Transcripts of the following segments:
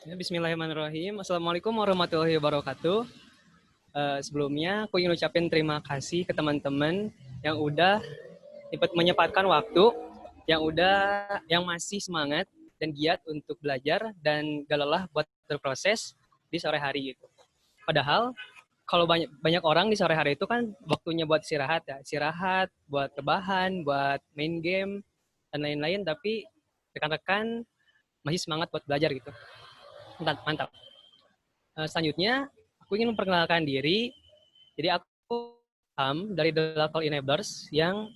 Ya, Bismillahirrahmanirrahim. Assalamualaikum warahmatullahi wabarakatuh. Sebelumnya aku ingin ucapin terima kasih ke teman-teman yang udah menyempatkan waktu, yang masih semangat dan giat untuk belajar dan gak lelah buat berproses di sore hari gitu. Padahal kalau banyak banyak orang di sore hari itu kan waktunya buat istirahat ya, istirahat, buat rebahan, buat main game dan lain-lain, tapi rekan-rekan masih semangat buat belajar gitu. Mantap, mantap. Selanjutnya, aku ingin memperkenalkan diri. Jadi aku dari The Local Enablers yang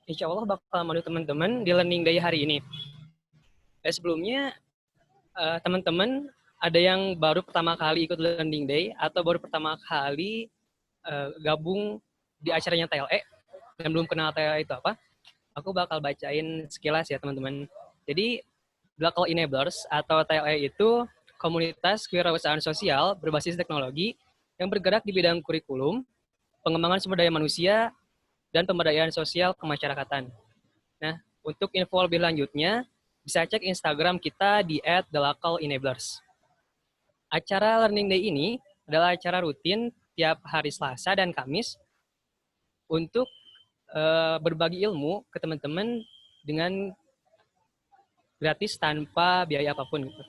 insya Allah bakal menemani teman-teman di Learning Day hari ini. Sebelumnya, teman-teman ada yang baru pertama kali ikut Learning Day atau baru pertama kali gabung di acaranya TLE dan belum kenal TLE itu apa, aku bakal bacain sekilas ya teman-teman. Jadi, Local Enablers atau TLE itu komunitas kewirausahaan sosial berbasis teknologi yang bergerak di bidang kurikulum, pengembangan sumber daya manusia, dan pemberdayaan sosial kemasyarakatan. Nah, untuk info lebih lanjutnya, bisa cek Instagram kita di @thelocalenablers. Acara Learning Day ini adalah acara rutin tiap hari Selasa dan Kamis untuk berbagi ilmu ke teman-teman dengan gratis tanpa biaya apapun. Gitu.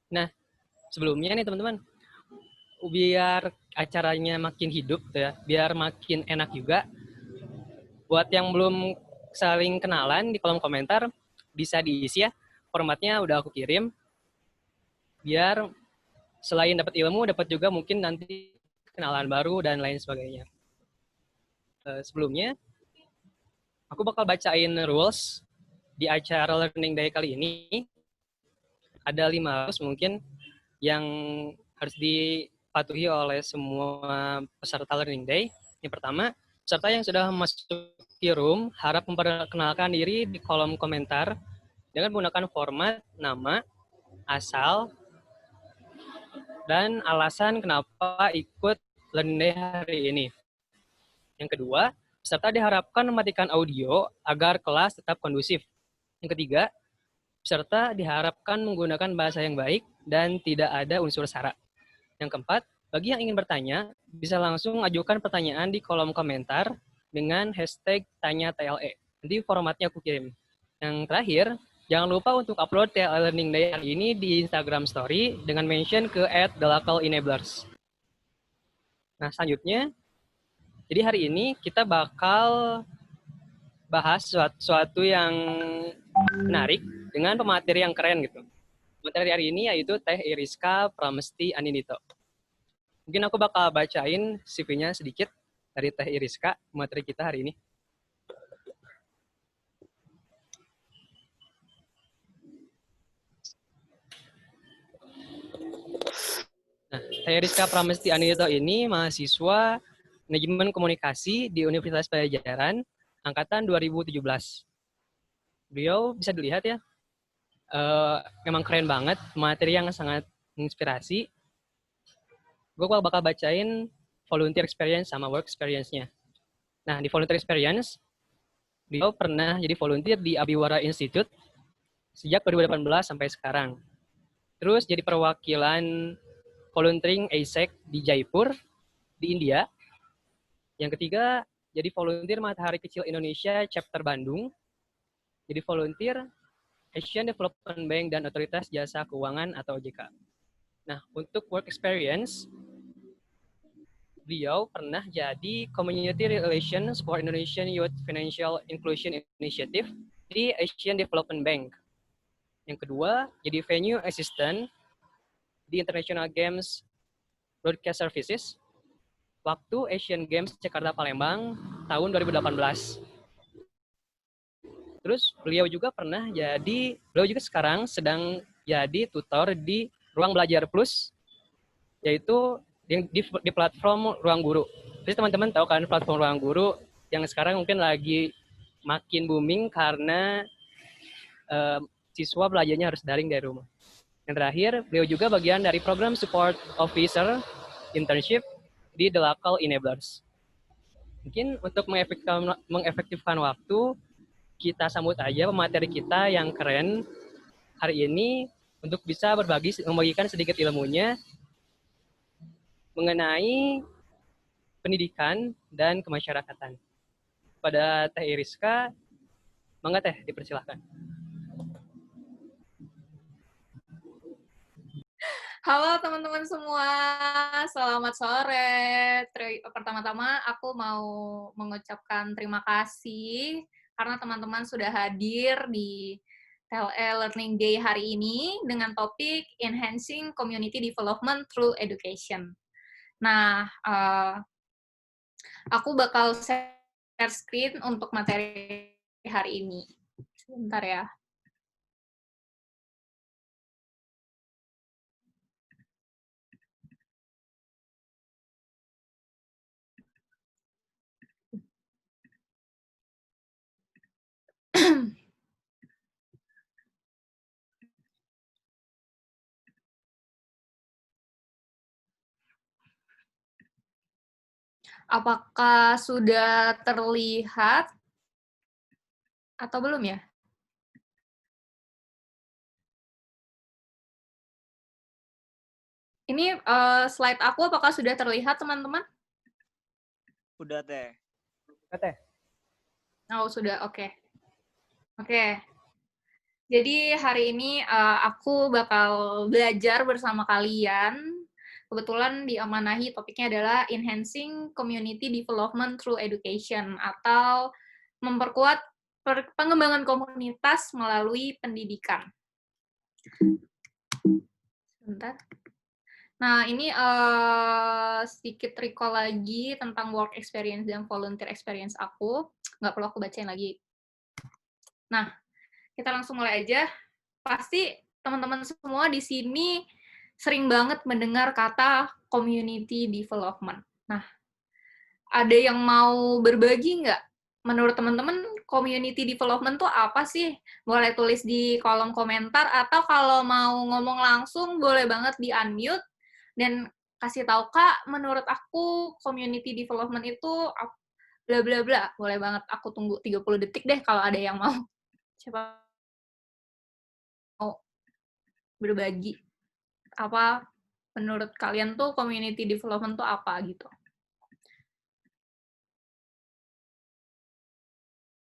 Nah, sebelumnya nih teman-teman, biar acaranya makin hidup ya, biar makin enak juga, buat yang belum saling kenalan di kolom komentar bisa diisi ya. Formatnya udah aku kirim biar selain dapat ilmu dapat juga mungkin nanti kenalan baru dan lain sebagainya. Sebelumnya aku bakal bacain rules di acara Learning Day kali ini. Ada 5 rules mungkin yang harus dipatuhi oleh semua peserta Learning Day. Yang pertama, peserta yang sudah masuk room harap memperkenalkan diri di kolom komentar dengan menggunakan format nama, asal, dan alasan kenapa ikut Learning Day hari ini. Yang kedua, peserta diharapkan mematikan audio agar kelas tetap kondusif. Yang ketiga, peserta diharapkan menggunakan bahasa yang baik dan tidak ada unsur sara. Yang keempat, bagi yang ingin bertanya, bisa langsung ajukan pertanyaan di kolom komentar dengan hashtag tanya TLE. Nanti formatnya aku kirim. Yang terakhir, jangan lupa untuk upload TLE Learning Day hari ini di Instagram Story dengan mention ke @thelocalenablers. Nah, selanjutnya, jadi hari ini kita bakal bahas sesuatu yang menarik dengan pemateri yang keren gitu. Materi hari ini yaitu Teh Iriska Pramesti Anindito. Mungkin aku bakal bacain CV-nya sedikit dari Teh Iriska, materi kita hari ini. Nah, Teh Iriska Pramesti Anindito ini mahasiswa Manajemen Komunikasi di Universitas Pajajaran, angkatan 2017. Beliau bisa dilihat ya, memang keren banget, materi yang sangat menginspirasi. Gue bakal bacain volunteer experience sama work experience-nya. Nah, di volunteer experience, beliau pernah jadi volunteer di Abiwara Institute sejak 2018 sampai sekarang. Terus jadi perwakilan volunteering ASEC di Jaipur, di India. Yang ketiga, jadi volunteer Matahari Kecil Indonesia Chapter Bandung. Jadi volunteer Asian Development Bank dan Otoritas Jasa Keuangan atau OJK. Nah, untuk work experience, beliau pernah jadi Community Relations for Indonesian Youth Financial Inclusion Initiative di Asian Development Bank. Yang kedua, jadi venue assistant di International Games Broadcast Services waktu Asian Games Jakarta Palembang tahun 2018. Terus beliau juga sekarang sedang jadi tutor di Ruang Belajar Plus, yaitu di platform Ruang Guru. Jadi teman-teman tahu kan platform Ruang Guru yang sekarang mungkin lagi makin booming karena siswa belajarnya harus daring dari rumah. Yang terakhir, beliau juga bagian dari program Support Officer Internship di The Local Enablers. Mungkin untuk mengefektifkan waktu, kita sambut aja pemateri kita yang keren hari ini. untuk bisa membagikan sedikit ilmunya mengenai pendidikan dan kemasyarakatan. Pada Teh Iriska, mangga Teh, dipersilahkan. Halo teman-teman semua, selamat sore. Pertama-tama aku mau mengucapkan terima kasih karena teman-teman sudah hadir di TLE Learning Day hari ini dengan topik Enhancing Community Development Through Education. Nah, aku bakal share screen untuk materi hari ini. Sebentar ya. Apakah sudah terlihat atau belum ya? Ini slide aku apakah sudah terlihat, teman-teman? Udah, Teh. Teh. Oh, sudah. Oke. Oke. Jadi hari ini aku bakal belajar bersama kalian. Kebetulan diamanahi topiknya adalah Enhancing Community Development Through Education atau memperkuat pengembangan komunitas melalui pendidikan. Sebentar. Nah, ini sedikit recall lagi tentang work experience dan volunteer experience aku. Nggak perlu aku bacain lagi. Nah, kita langsung mulai aja. Pasti teman-teman semua di sini sering banget mendengar kata community development. Nah, ada yang mau berbagi nggak? Menurut teman-teman, community development tuh apa sih? Boleh tulis di kolom komentar, atau kalau mau ngomong langsung, boleh banget di-unmute, dan kasih tahu, Kak, menurut aku community development itu bla bla bla. Boleh banget, aku tunggu 30 detik deh kalau ada yang mau. Siapa mau berbagi? Apa menurut kalian tuh community development tuh apa gitu?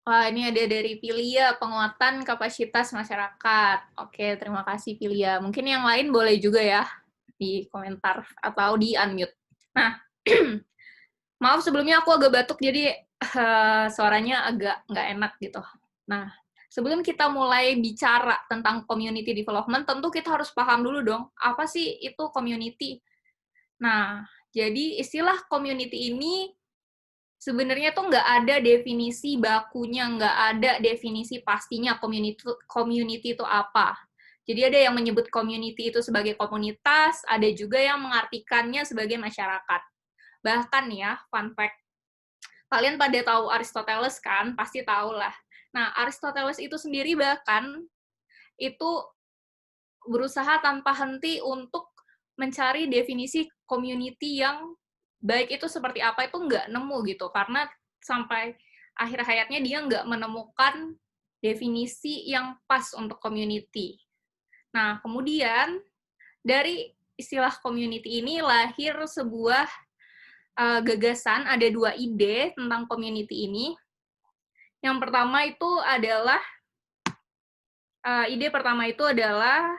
Wah, ini ada dari Pilia, penguatan kapasitas masyarakat. Oke, terima kasih Pilia. Mungkin yang lain boleh juga ya di komentar atau di unmute. Nah, maaf sebelumnya aku agak batuk, jadi suaranya agak nggak enak gitu. Nah, sebelum kita mulai bicara tentang community development, tentu kita harus paham dulu dong, apa sih itu community? Nah, jadi istilah community ini sebenarnya tuh nggak ada definisi bakunya, nggak ada definisi pastinya community itu apa. Jadi ada yang menyebut community itu sebagai komunitas, ada juga yang mengartikannya sebagai masyarakat. Bahkan ya, fun fact, kalian pada tahu Aristoteles kan? Pasti tahu lah. Nah, Aristoteles itu sendiri bahkan itu berusaha tanpa henti untuk mencari definisi community yang baik itu seperti apa, itu nggak nemu gitu, karena sampai akhir hayatnya dia nggak menemukan definisi yang pas untuk community. Nah, kemudian dari istilah community ini lahir sebuah gagasan, ada dua ide tentang community ini. Yang pertama itu adalah, ide pertama itu adalah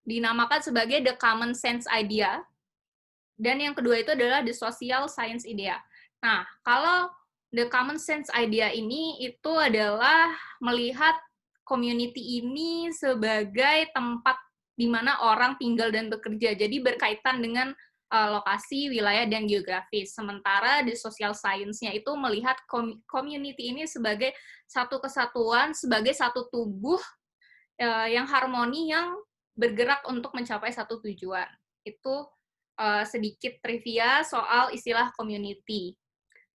dinamakan sebagai the common sense idea, dan yang kedua itu adalah the social science idea. Nah, kalau the common sense idea ini itu adalah melihat community ini sebagai tempat di mana orang tinggal dan bekerja, jadi berkaitan dengan lokasi, wilayah, dan geografis. Sementara di social science-nya itu melihat community ini sebagai satu kesatuan, sebagai satu tubuh yang harmoni, yang bergerak untuk mencapai satu tujuan. Itu sedikit trivia soal istilah community.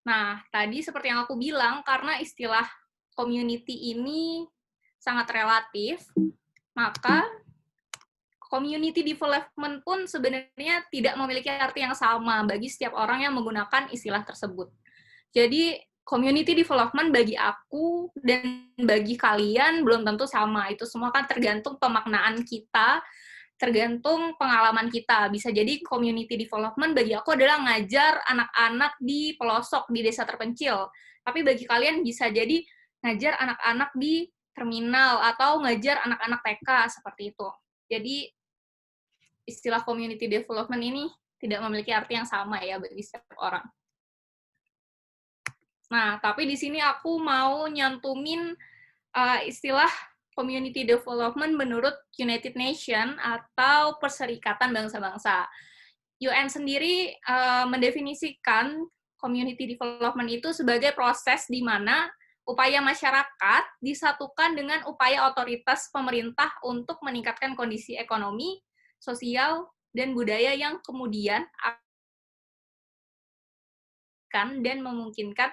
Nah, tadi seperti yang aku bilang, karena istilah community ini sangat relatif, maka community development pun sebenarnya tidak memiliki arti yang sama bagi setiap orang yang menggunakan istilah tersebut. Jadi, community development bagi aku dan bagi kalian belum tentu sama. Itu semua kan tergantung pemaknaan kita, tergantung pengalaman kita. Bisa jadi community development bagi aku adalah ngajar anak-anak di pelosok, di desa terpencil. Tapi bagi kalian bisa jadi ngajar anak-anak di terminal atau ngajar anak-anak TK, seperti itu. Jadi istilah community development ini tidak memiliki arti yang sama ya bagi setiap orang. Nah, tapi di sini aku mau nyantumin istilah community development menurut United Nations atau Perserikatan Bangsa-Bangsa. UN sendiri mendefinisikan community development itu sebagai proses di mana upaya masyarakat disatukan dengan upaya otoritas pemerintah untuk meningkatkan kondisi ekonomi, sosial, dan budaya yang kemudian akan dan memungkinkan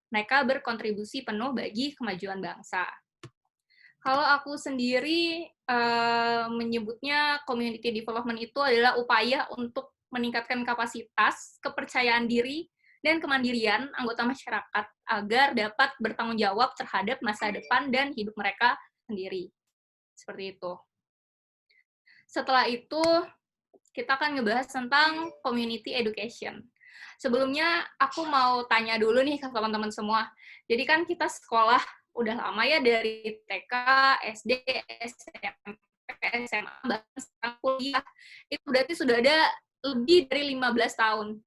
mereka berkontribusi penuh bagi kemajuan bangsa. Kalau aku sendiri menyebutnya community development itu adalah upaya untuk meningkatkan kapasitas, kepercayaan diri, dan kemandirian anggota masyarakat agar dapat bertanggung jawab terhadap masa depan dan hidup mereka sendiri. Seperti itu. Setelah itu, kita akan ngebahas tentang community education. Sebelumnya, aku mau tanya dulu nih ke teman-teman semua. Jadi kan kita sekolah udah lama ya dari TK, SD, SMP, SMA, bahkan sekarang kuliah. Itu berarti sudah ada lebih dari 15 tahun.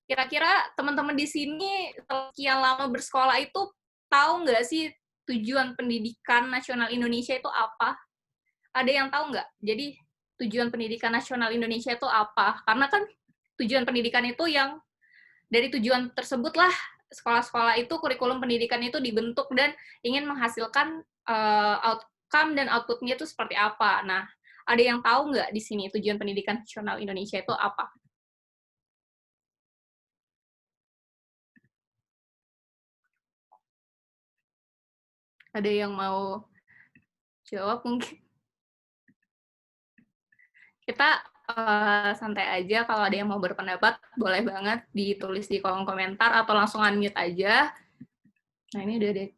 Kira-kira teman-teman di sini sekian lama bersekolah itu tahu nggak sih tujuan pendidikan nasional Indonesia itu apa? Ada yang tahu nggak? Jadi tujuan pendidikan nasional Indonesia itu apa? Karena kan tujuan pendidikan itu yang dari tujuan tersebutlah sekolah-sekolah itu, kurikulum pendidikan itu dibentuk dan ingin menghasilkan outcome dan output-nya itu seperti apa. Nah, ada yang tahu nggak di sini tujuan pendidikan nasional Indonesia itu apa? Ada yang mau jawab mungkin? Kita santai aja, kalau ada yang mau berpendapat, boleh banget ditulis di kolom komentar atau langsung unmute aja. Nah, ini udah deh.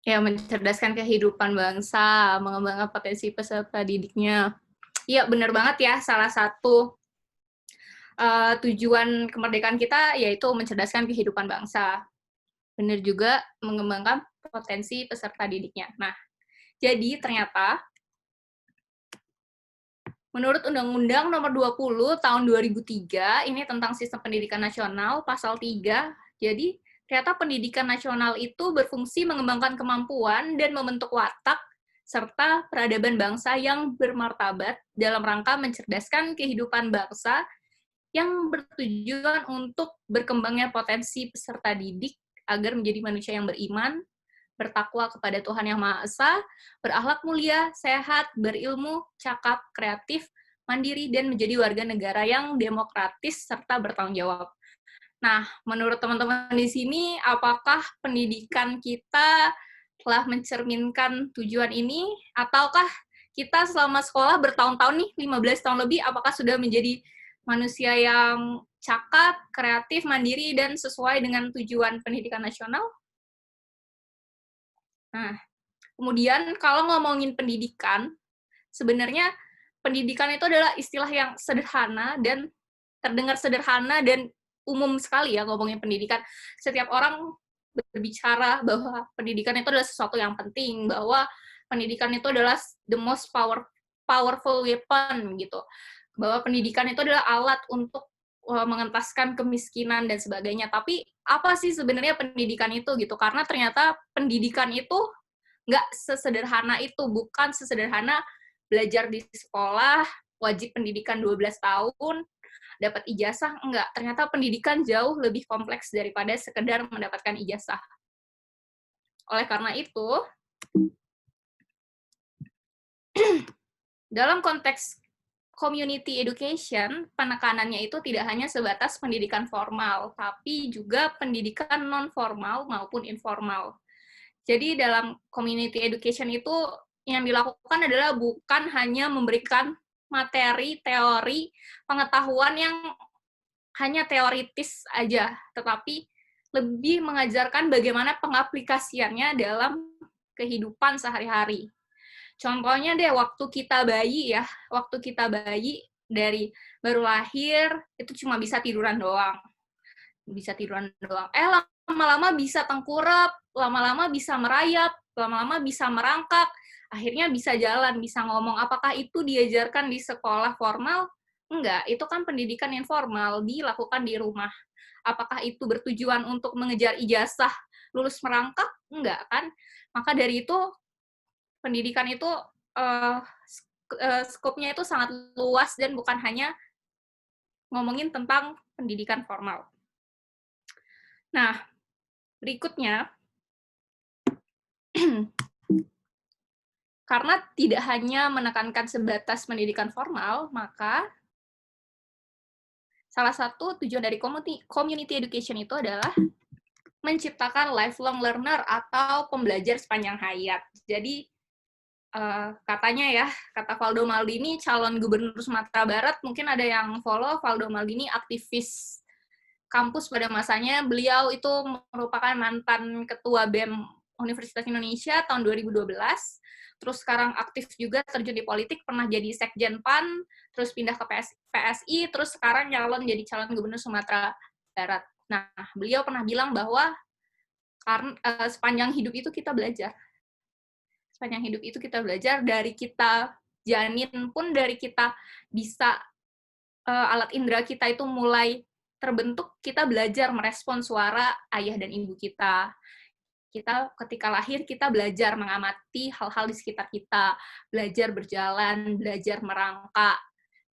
Ya, mencerdaskan kehidupan bangsa, mengembangkan potensi peserta didiknya. Iya, benar banget ya, salah satu tujuan kemerdekaan kita yaitu mencerdaskan kehidupan bangsa. Benar juga mengembangkan potensi peserta didiknya. Nah, jadi ternyata menurut Undang-Undang Nomor 20 Tahun 2003, ini tentang Sistem Pendidikan Nasional, Pasal 3, jadi ternyata pendidikan nasional itu berfungsi mengembangkan kemampuan dan membentuk watak serta peradaban bangsa yang bermartabat dalam rangka mencerdaskan kehidupan bangsa yang bertujuan untuk berkembangnya potensi peserta didik agar menjadi manusia yang beriman, bertakwa kepada Tuhan Yang Maha Esa, berakhlak mulia, sehat, berilmu, cakap, kreatif, mandiri, dan menjadi warga negara yang demokratis serta bertanggung jawab. Nah, menurut teman-teman di sini, apakah pendidikan kita telah mencerminkan tujuan ini, ataukah kita selama sekolah bertahun-tahun nih, 15 tahun lebih, apakah sudah menjadi manusia yang cakap, kreatif, mandiri, dan sesuai dengan tujuan pendidikan nasional? Nah, kemudian kalau ngomongin pendidikan, sebenarnya pendidikan itu adalah istilah yang sederhana dan terdengar sederhana dan umum sekali ya ngomongin pendidikan. Setiap orang berbicara bahwa pendidikan itu adalah sesuatu yang penting, bahwa pendidikan itu adalah the most powerful weapon gitu. Bahwa pendidikan itu adalah alat untuk mengentaskan kemiskinan dan sebagainya. Tapi apa sih sebenarnya pendidikan itu gitu? Karena ternyata pendidikan itu nggak sesederhana itu, bukan sesederhana belajar di sekolah, wajib pendidikan 12 tahun, dapat ijazah, enggak. Ternyata pendidikan jauh lebih kompleks daripada sekedar mendapatkan ijazah. Oleh karena itu, dalam konteks community education, penekanannya itu tidak hanya sebatas pendidikan formal, tapi juga pendidikan non-formal maupun informal. Jadi dalam community education itu yang dilakukan adalah bukan hanya memberikan materi, teori, pengetahuan yang hanya teoritis aja, tetapi lebih mengajarkan bagaimana pengaplikasiannya dalam kehidupan sehari-hari. Contohnya deh, waktu kita bayi dari baru lahir itu cuma bisa tiduran doang. Lama-lama bisa tengkurap, lama-lama bisa merayap, lama-lama bisa merangkak, akhirnya bisa jalan, bisa ngomong. Apakah itu diajarkan di sekolah formal? Enggak, itu kan pendidikan informal, dilakukan di rumah. Apakah itu bertujuan untuk mengejar ijazah lulus merangkak? Enggak, kan? Maka dari itu, pendidikan itu skopnya itu sangat luas dan bukan hanya ngomongin tentang pendidikan formal. Nah, berikutnya, karena tidak hanya menekankan sebatas pendidikan formal, maka salah satu tujuan dari community education itu adalah menciptakan lifelong learner atau pembelajar sepanjang hayat. Jadi, katanya ya, kata Valdo Maldini, calon gubernur Sumatera Barat, mungkin ada yang follow Valdo Maldini, aktivis kampus pada masanya. Beliau itu merupakan mantan ketua BEM Universitas Indonesia tahun 2012, terus sekarang aktif juga terjun di politik, pernah jadi Sekjen PAN, terus pindah ke PSI, terus sekarang nyalon jadi calon gubernur Sumatera Barat. Nah, beliau pernah bilang bahwa sepanjang hidup itu kita belajar. Sepanjang hidup itu kita belajar, dari kita janin pun, dari kita bisa alat indera kita itu mulai terbentuk, kita belajar merespon suara ayah dan ibu kita. Kita ketika lahir, kita belajar mengamati hal-hal di sekitar kita, belajar berjalan, belajar merangkak,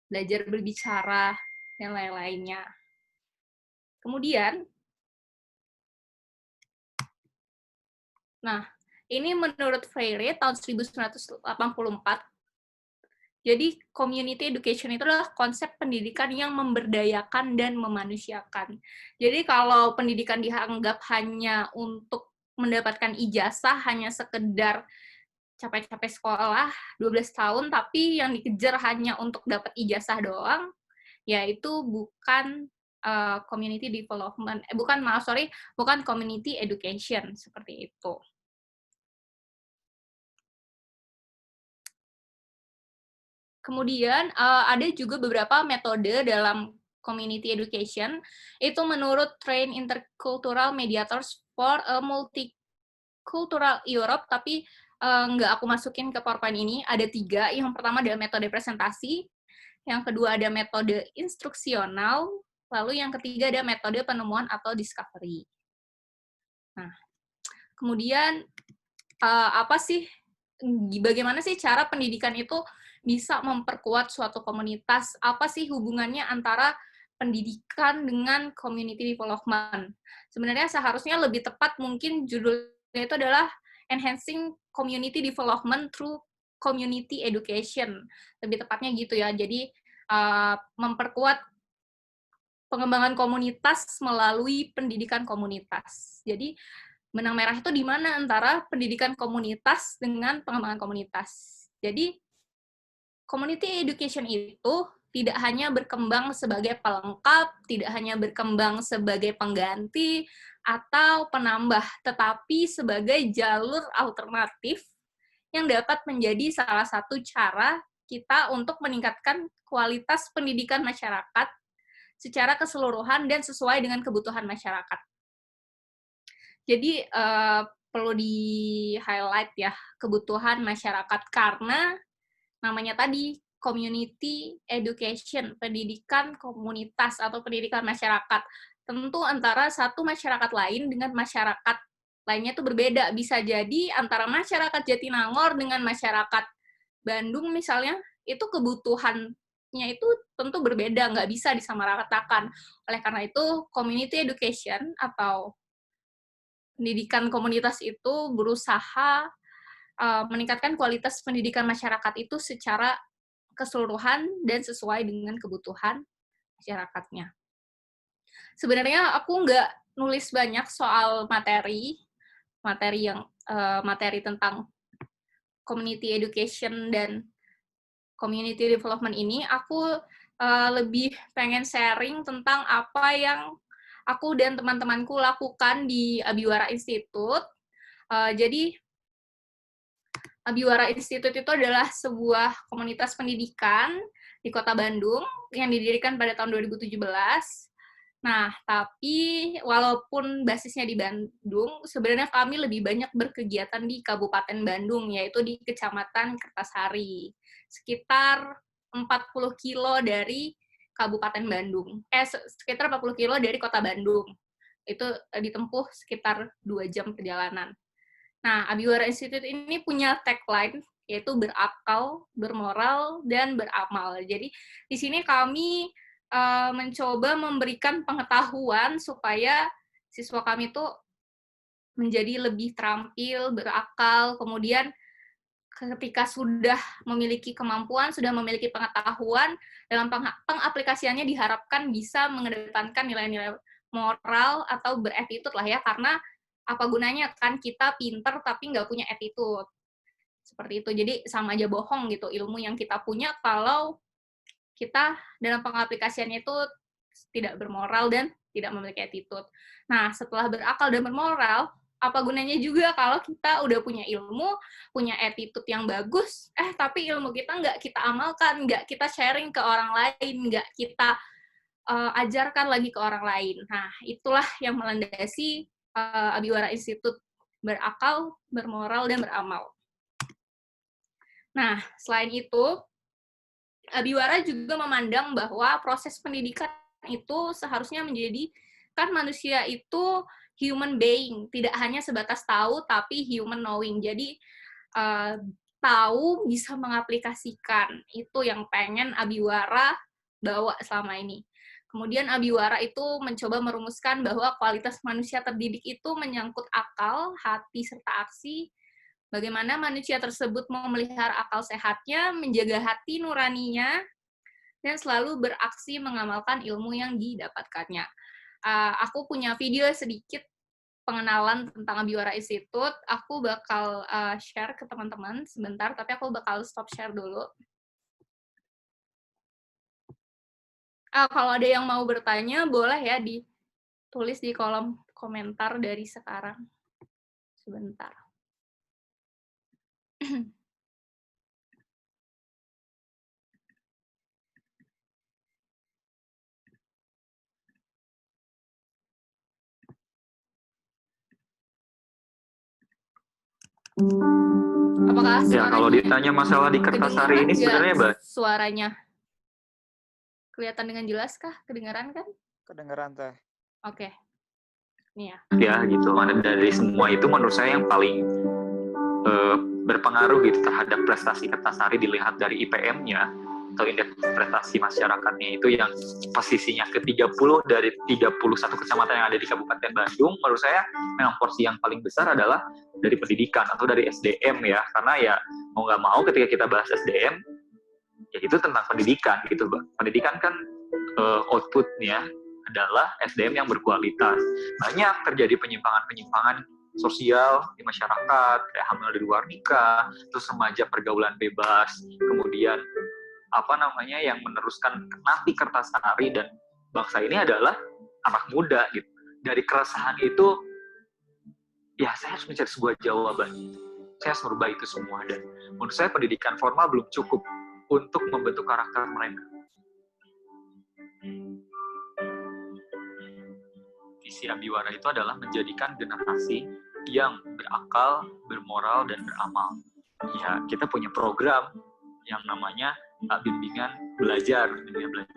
belajar berbicara, dan lain-lainnya. Kemudian, nah, ini menurut Freire tahun 1984, jadi community education itu adalah konsep pendidikan yang memberdayakan dan memanusiakan. Jadi kalau pendidikan dianggap hanya untuk mendapatkan ijazah, hanya sekedar capek-capek sekolah 12 tahun, tapi yang dikejar hanya untuk dapat ijazah doang, ya itu bukan community development, bukan community education, seperti itu. Kemudian ada juga beberapa metode dalam community education, itu menurut Train Intercultural Mediators for a Multicultural Europe, tapi nggak aku masukin ke PowerPoint ini, ada 3. Yang pertama adalah metode presentasi, yang kedua ada metode instruksional, lalu yang ketiga ada metode penemuan atau discovery. Nah, kemudian bagaimana sih cara pendidikan itu bisa memperkuat suatu komunitas? Apa sih hubungannya antara pendidikan dengan community development? Sebenarnya seharusnya lebih tepat mungkin judulnya itu adalah Enhancing Community Development Through Community Education. Lebih tepatnya gitu ya. Jadi memperkuat pengembangan komunitas melalui pendidikan komunitas. Jadi benang merah itu di mana antara pendidikan komunitas dengan pengembangan komunitas. Jadi, community education itu tidak hanya berkembang sebagai pelengkap, tidak hanya berkembang sebagai pengganti atau penambah, tetapi sebagai jalur alternatif yang dapat menjadi salah satu cara kita untuk meningkatkan kualitas pendidikan masyarakat secara keseluruhan dan sesuai dengan kebutuhan masyarakat. Jadi perlu di-highlight ya, kebutuhan masyarakat, karena namanya tadi community education, pendidikan komunitas atau pendidikan masyarakat. Tentu antara satu masyarakat lain dengan masyarakat lainnya itu berbeda. Bisa jadi antara masyarakat Jatinangor dengan masyarakat Bandung misalnya, itu kebutuhannya itu tentu berbeda, nggak bisa disamaratakan. Oleh karena itu, community education atau pendidikan komunitas itu berusaha meningkatkan kualitas pendidikan masyarakat itu secara keseluruhan dan sesuai dengan kebutuhan masyarakatnya. Sebenarnya aku nggak nulis banyak soal materi tentang community education dan community development ini. Aku lebih pengen sharing tentang apa yang aku dan teman-temanku lakukan di Abiwara Institute. Jadi, Abiwara Institute itu adalah sebuah komunitas pendidikan di Kota Bandung yang didirikan pada tahun 2017. Nah, tapi walaupun basisnya di Bandung, sebenarnya kami lebih banyak berkegiatan di Kabupaten Bandung, yaitu di Kecamatan Kertasari. Sekitar 40 kilo dari Kabupaten Bandung. Sekitar 40 kilo dari Kota Bandung. Itu ditempuh sekitar 2 jam perjalanan. Nah, Abiwara Institute ini punya tagline, yaitu berakal, bermoral, dan beramal. Jadi, di sini kami mencoba memberikan pengetahuan supaya siswa kami itu menjadi lebih terampil, berakal, kemudian ketika sudah memiliki kemampuan, sudah memiliki pengetahuan, dalam pengaplikasiannya diharapkan bisa mengedepankan nilai-nilai moral atau beretitude lah ya, karena apa gunanya kan kita pinter tapi nggak punya attitude. Seperti itu. Jadi sama aja bohong gitu ilmu yang kita punya kalau kita dalam pengaplikasiannya itu tidak bermoral dan tidak memiliki attitude. Nah, setelah berakal dan bermoral, apa gunanya juga kalau kita udah punya ilmu, punya attitude yang bagus, tapi ilmu kita nggak kita amalkan, nggak kita sharing ke orang lain, nggak kita ajarkan lagi ke orang lain. Nah, itulah yang melandasi Abiwara Institute, berakal, bermoral, dan beramal. Nah, selain itu, Abiwara juga memandang bahwa proses pendidikan itu seharusnya menjadikan manusia itu human being, tidak hanya sebatas tahu, tapi human knowing. Jadi, tahu bisa mengaplikasikan. Itu yang pengen Abiwara bawa selama ini. Kemudian Abiwara itu mencoba merumuskan bahwa kualitas manusia terdidik itu menyangkut akal, hati, serta aksi. Bagaimana manusia tersebut memelihara akal sehatnya, menjaga hati nuraninya, dan selalu beraksi mengamalkan ilmu yang didapatkannya. Aku punya video sedikit pengenalan tentang Abiwara Institute. Aku bakal share ke teman-teman sebentar, tapi aku bakal stop share dulu. Kalau ada yang mau bertanya, boleh ya ditulis di kolom komentar dari sekarang. Sebentar. Apakah ya kalau ditanya masalah di Kertasari ini sebenarnya suaranya kelihatan dengan jelas kah? Kedengaran kan? Kedengeran teh. Oke. Ini ya. Ya gitu. Mana dari semua itu menurut saya yang paling berpengaruh gitu terhadap prestasi Kertasari dilihat dari IPM-nya atau indeks prestasi masyarakatnya itu yang posisinya ke-30 dari 31 kecamatan yang ada di Kabupaten Bandung. Menurut saya memang porsi yang paling besar adalah dari pendidikan atau dari SDM ya, karena ya mau nggak mau ketika kita bahas SDM ya itu tentang pendidikan gitu, Mbak. Pendidikan kan outputnya adalah SDM yang berkualitas. Banyak terjadi penyimpangan-penyimpangan sosial di masyarakat, kayak hamil di luar nikah, terus remaja pergaulan bebas, kemudian yang meneruskan nanti Kertasari dan bangsa ini adalah anak muda gitu. Dari keresahan itu, ya saya harus mencari sebuah jawaban. Saya harus merubah itu semua dan menurut saya pendidikan formal belum cukup untuk membentuk karakter mereka. Visi Abiwara itu adalah menjadikan generasi yang berakal, bermoral, dan beramal. Ya, kita punya program yang namanya bimbingan belajar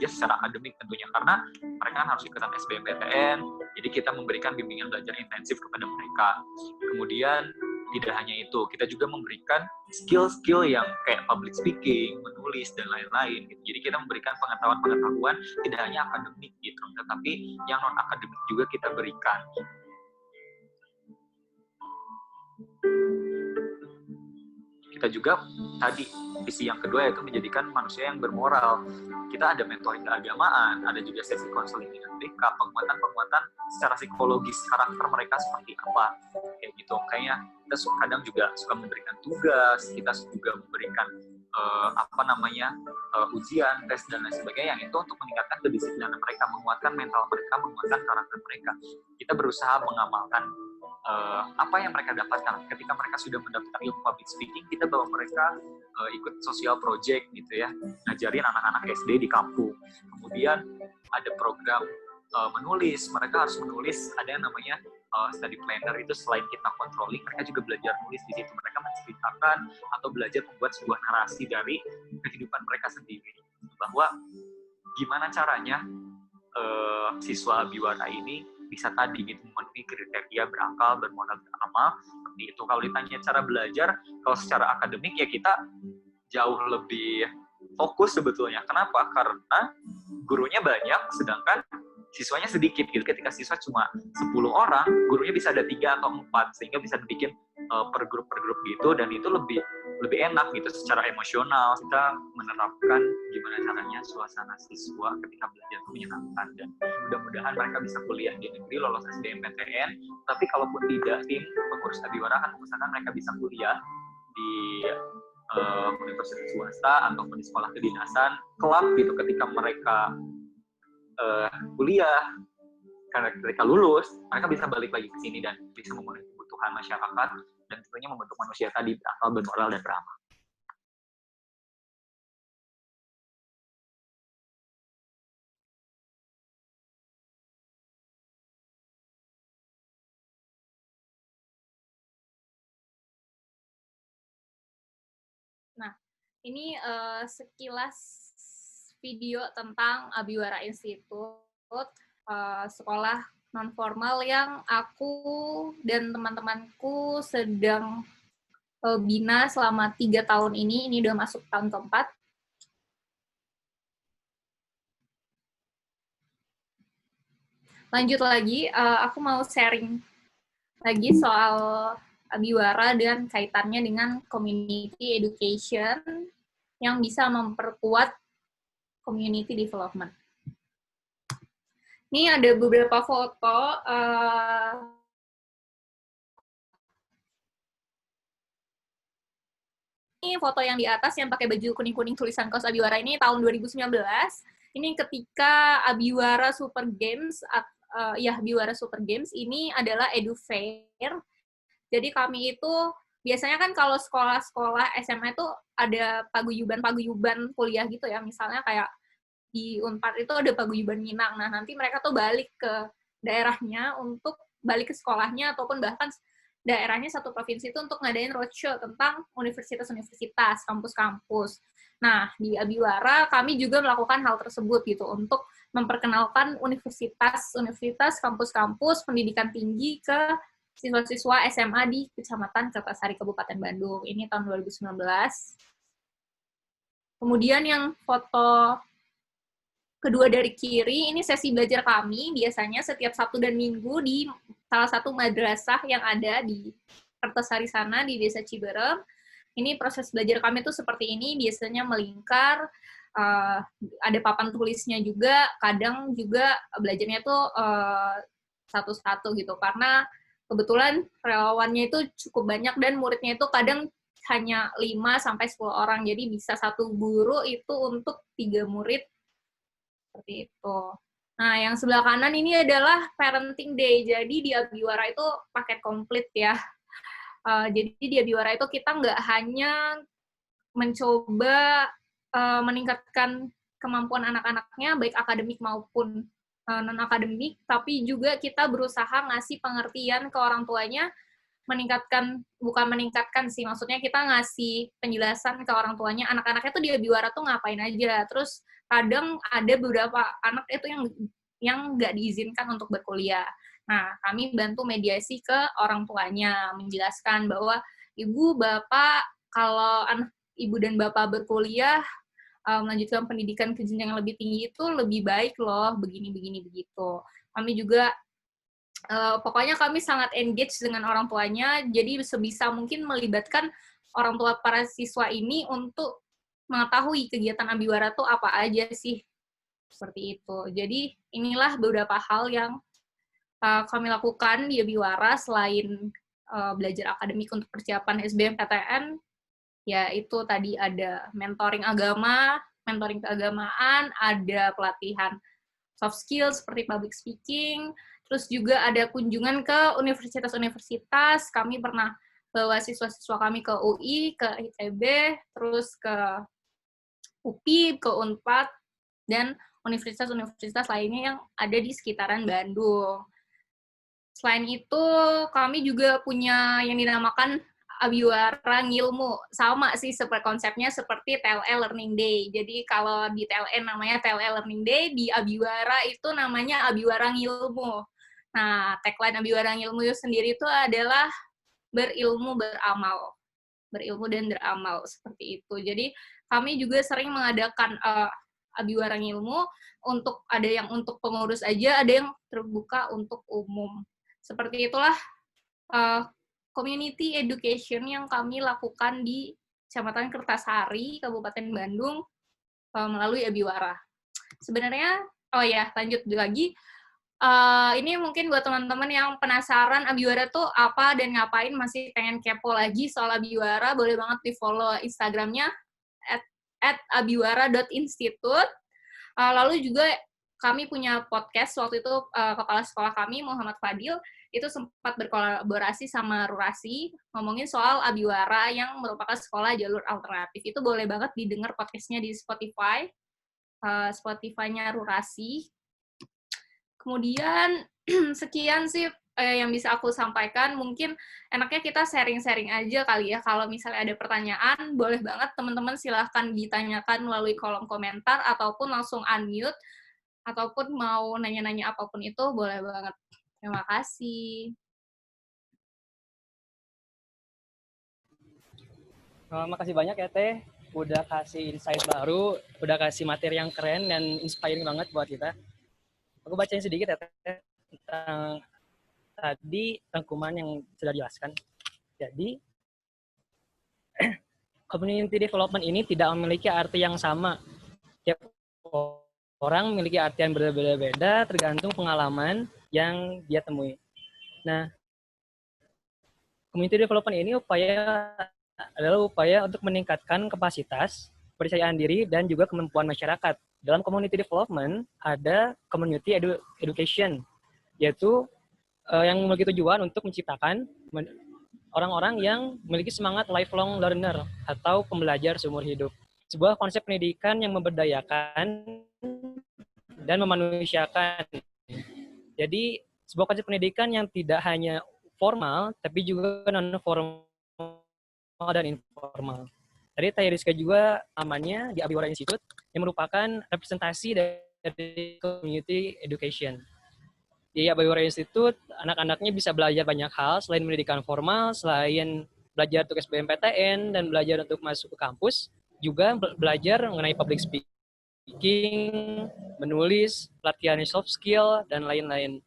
secara akademik tentunya, karena mereka kan harus ikutan SBMPTN, jadi kita memberikan bimbingan belajar intensif kepada mereka. Kemudian tidak hanya itu, kita juga memberikan skill-skill yang kayak public speaking, menulis, dan lain-lain gitu. Jadi kita memberikan pengetahuan-pengetahuan tidak hanya akademik gitu, tetapi yang non-akademik juga kita berikan. Kita juga tadi visi yang kedua yaitu menjadikan manusia yang bermoral. Kita ada mentoring keagamaan, ada juga sesi konseling dengan mereka, penguatan secara psikologis karakter mereka seperti apa, kayak gitu. Kayaknya kita kadang juga suka memberikan tugas, kita juga memberikan ujian, tes dan lain sebagainya, yang itu untuk meningkatkan kedisiplinan mereka, menguatkan mental mereka, menguatkan karakter mereka. Kita berusaha mengamalkan apa yang mereka dapatkan. Ketika mereka sudah mendapatkan ilmu public speaking, kita bawa mereka ikut social project gitu ya, ngajarin anak-anak SD di kampung. Kemudian ada program menulis, mereka harus menulis, ada yang namanya study planner. Itu selain kita controlling, mereka juga belajar nulis di situ. Mereka menceritakan atau belajar membuat sebuah narasi dari kehidupan mereka sendiri, bahwa gimana caranya siswa Abiwara ini bisa tadi gitu memenuhi kriteria berakal, bermodal, beramal, seperti itu. Kalau ditanya cara belajar, kalau secara akademik ya kita jauh lebih fokus sebetulnya. Kenapa? Karena gurunya banyak, sedangkan siswanya sedikit gitu. Ketika siswa cuma 10 orang, gurunya bisa ada 3 atau 4, sehingga bisa dibikin per grup gitu, dan itu lebih enak gitu secara emosional. Kita menerapkan gimana caranya suasana siswa ketika belajar itu menyenangkan, dan mudah-mudahan mereka bisa kuliah di negeri, lolos SBMPTN. Tapi kalaupun tidak, tim pengurus Abiwara akan mengusahakan mereka bisa kuliah di universitas swasta ataupun di sekolah kedinasan, kelak gitu, ketika mereka kuliah, karena ketika lulus mereka bisa balik lagi ke sini dan bisa memenuhi kebutuhan masyarakat, dan tentunya membentuk manusia tadi berakal, bermoral, dan beramal. Nah, ini sekilas video tentang Abiwara Institute, sekolah non-formal yang aku dan teman-temanku sedang bina selama 3 tahun ini. Ini udah masuk tahun keempat. Lanjut lagi, aku mau sharing lagi soal Abiwara dan kaitannya dengan community education yang bisa memperkuat community development. Ini ada beberapa foto. Ini foto yang di atas yang pakai baju kuning-kuning tulisan Kaus Abiwara ini tahun 2019. Ini ketika Abiwara Super Games, Abiwara Super Games ini adalah edu fair. Jadi kami itu biasanya kan kalau sekolah-sekolah SMA itu ada paguyuban kuliah gitu ya. Misalnya kayak di Unpad itu ada paguyuban Minang. Nah, nanti mereka tuh balik ke daerahnya untuk balik ke sekolahnya, ataupun bahkan daerahnya satu provinsi itu untuk ngadain roadshow tentang universitas-universitas, kampus-kampus. Nah, di Abiwara kami juga melakukan hal tersebut gitu, untuk memperkenalkan universitas, kampus-kampus, pendidikan tinggi ke siswa-siswa SMA di Kecamatan Kertasari, Kabupaten Bandung. Ini tahun 2019. Kemudian yang foto kedua dari kiri, ini sesi belajar kami, biasanya setiap Sabtu dan Minggu di salah satu madrasah yang ada di Kertasari sana, di Desa Ciberem. Ini proses belajar kami tuh seperti ini, biasanya melingkar, ada papan tulisnya juga, kadang juga belajarnya tuh satu-satu gitu, karena kebetulan relawannya itu cukup banyak dan muridnya itu kadang hanya 5-10 orang, jadi bisa satu guru itu untuk 3 murid, seperti itu. Nah, yang sebelah kanan ini adalah Parenting Day. Jadi di Abiwara itu paket komplit ya. Jadi di Abiwara itu kita nggak hanya mencoba meningkatkan kemampuan anak-anaknya, baik akademik maupun non-akademik, tapi juga kita berusaha ngasih pengertian ke orang tuanya, bukan meningkatkan sih, maksudnya kita ngasih penjelasan ke orang tuanya, anak-anaknya tuh di Abiwara tuh ngapain aja. Terus kadang ada beberapa anak itu yang nggak diizinkan untuk berkuliah. Nah, kami bantu mediasi ke orang tuanya, menjelaskan bahwa ibu, bapak, kalau anak ibu dan bapak berkuliah, melanjutkan pendidikan ke jenjang yang lebih tinggi itu lebih baik loh, begini, begitu. Kami juga pokoknya kami sangat engage dengan orang tuanya, jadi sebisa mungkin melibatkan orang tua para siswa ini untuk mengetahui kegiatan Abiwara itu apa aja sih, seperti itu. Jadi inilah beberapa hal yang kami lakukan di Abiwara selain belajar akademik untuk persiapan SBMPTN. Ya, itu tadi ada mentoring agama, mentoring keagamaan, ada pelatihan soft skills seperti public speaking, terus juga ada kunjungan ke universitas-universitas. Kami pernah bawa siswa-siswa kami ke UI, ke ITB, terus ke UPI, ke Unpad, dan universitas-universitas lainnya yang ada di sekitaran Bandung. Selain itu, kami juga punya yang dinamakan Abiwara Ngilmu. Sama sih konsepnya seperti TLE Learning Day. Jadi kalau di TLE namanya TLE Learning Day, di Abiwara itu namanya Abiwara Ngilmu. Nah, tagline Abiwara Ngilmu sendiri itu adalah berilmu beramal. Berilmu dan beramal, seperti itu. Jadi kami juga sering mengadakan Abiwara Ngilmu, ada yang untuk pengurus aja, ada yang terbuka untuk umum. Seperti itulah community education yang kami lakukan di Kecamatan Kertasari, Kabupaten Bandung, melalui Abiwara. Sebenarnya, lanjut lagi. Ini mungkin buat teman-teman yang penasaran Abiwara tuh apa dan ngapain, masih pengen kepo lagi soal Abiwara, boleh banget di-follow Instagram-nya @abiwara.institute. Lalu juga kami punya podcast, waktu itu kepala sekolah kami, Muhammad Fadil, itu sempat berkolaborasi sama Rurasi, ngomongin soal Abiwara yang merupakan sekolah jalur alternatif. Itu boleh banget didengar podcastnya di Spotify, Spotify-nya Rurasi. Kemudian, sekian sih yang bisa aku sampaikan. Mungkin enaknya kita sharing-sharing aja kali ya. Kalau misalnya ada pertanyaan, boleh banget teman-teman silahkan ditanyakan melalui kolom komentar, ataupun langsung unmute, ataupun mau nanya-nanya apapun itu, boleh banget. Terima kasih. Makasih banyak ya Teh, udah kasih insight baru, udah kasih materi yang keren dan inspiring banget buat kita. Aku bacain sedikit ya Teh, tentang tadi rangkuman yang sudah dijelaskan. Jadi, community development ini tidak memiliki arti yang sama. Tiap orang memiliki arti yang berbeda-beda tergantung pengalaman yang dia temui. Nah, community development ini adalah upaya untuk meningkatkan kapasitas, kepercayaan diri, dan juga kemampuan masyarakat. Dalam community development, ada community education, yaitu yang memiliki tujuan untuk menciptakan orang-orang yang memiliki semangat lifelong learner atau pembelajar seumur hidup. Sebuah konsep pendidikan yang memberdayakan dan memanusiakan. Jadi, sebuah konsep pendidikan yang tidak hanya formal, tapi juga non-formal dan informal. Tadi Teh Rizka juga namanya di Abiwara Institute, yang merupakan representasi dari community education. Di Abiwara Institute, anak-anaknya bisa belajar banyak hal selain pendidikan formal, selain belajar untuk SBMPTN dan belajar untuk masuk ke kampus, juga belajar mengenai public speaking, menulis, pelatihan soft skill, dan lain-lain.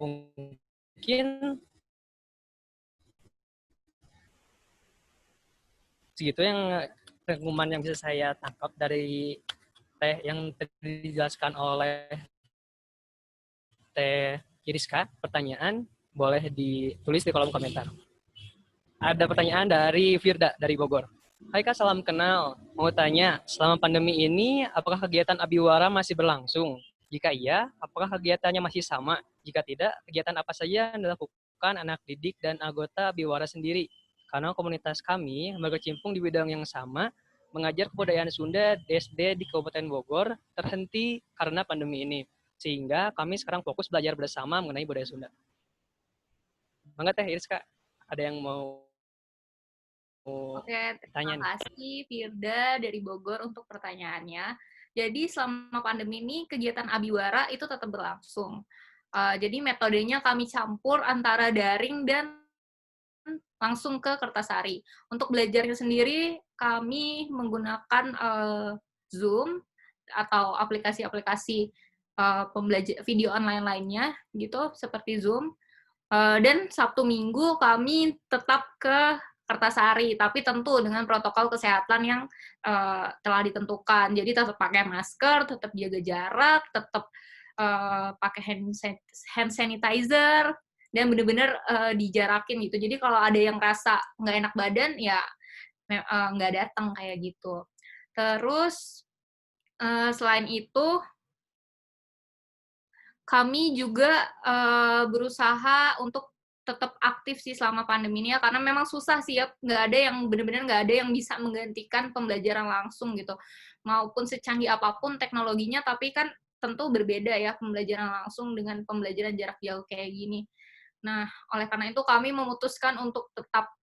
Mungkin segitu yang rangkuman yang bisa saya tangkap dari Teh yang tadi dijelaskan oleh Teh Iriska. Pertanyaan boleh ditulis di kolom komentar. Ada pertanyaan dari Firda dari Bogor. Hai Kak, salam kenal. Mau tanya, selama pandemi ini apakah kegiatan Abiwara masih berlangsung? Jika iya, apakah kegiatannya masih sama? Jika tidak, kegiatan apa saja yang dilakukan anak didik dan anggota Abiwara sendiri? Karena komunitas kami berkecimpung di bidang yang sama, mengajar kebudayaan Sunda di SD di Kabupaten Bogor, terhenti karena pandemi ini. Sehingga kami sekarang fokus belajar bersama mengenai budaya Sunda. Bangga Teh Iriska, ada yang mau Oke, terima kasih Firda dari Bogor untuk pertanyaannya. Jadi selama pandemi ini kegiatan Abiwara itu tetap berlangsung. Jadi metodenya kami campur antara daring dan langsung ke Kertasari. Untuk belajarnya sendiri kami menggunakan Zoom atau aplikasi-aplikasi pembelajar video online lainnya gitu seperti Zoom. Dan Sabtu Minggu kami tetap ke Kertasari, tapi tentu dengan protokol kesehatan yang telah ditentukan. Jadi tetap pakai masker, tetap jaga jarak, tetap pakai hand sanitizer, dan bener-bener dijarakin gitu. Jadi kalau ada yang rasa nggak enak badan, ya nggak datang kayak gitu. Terus selain itu, kami juga berusaha untuk tetap aktif sih selama pandemi ini ya, karena memang susah sih ya, benar-benar nggak ada yang bisa menggantikan pembelajaran langsung gitu. Maupun secanggih apapun teknologinya, tapi kan tentu berbeda ya pembelajaran langsung dengan pembelajaran jarak jauh kayak gini. Nah, oleh karena itu kami memutuskan untuk tetap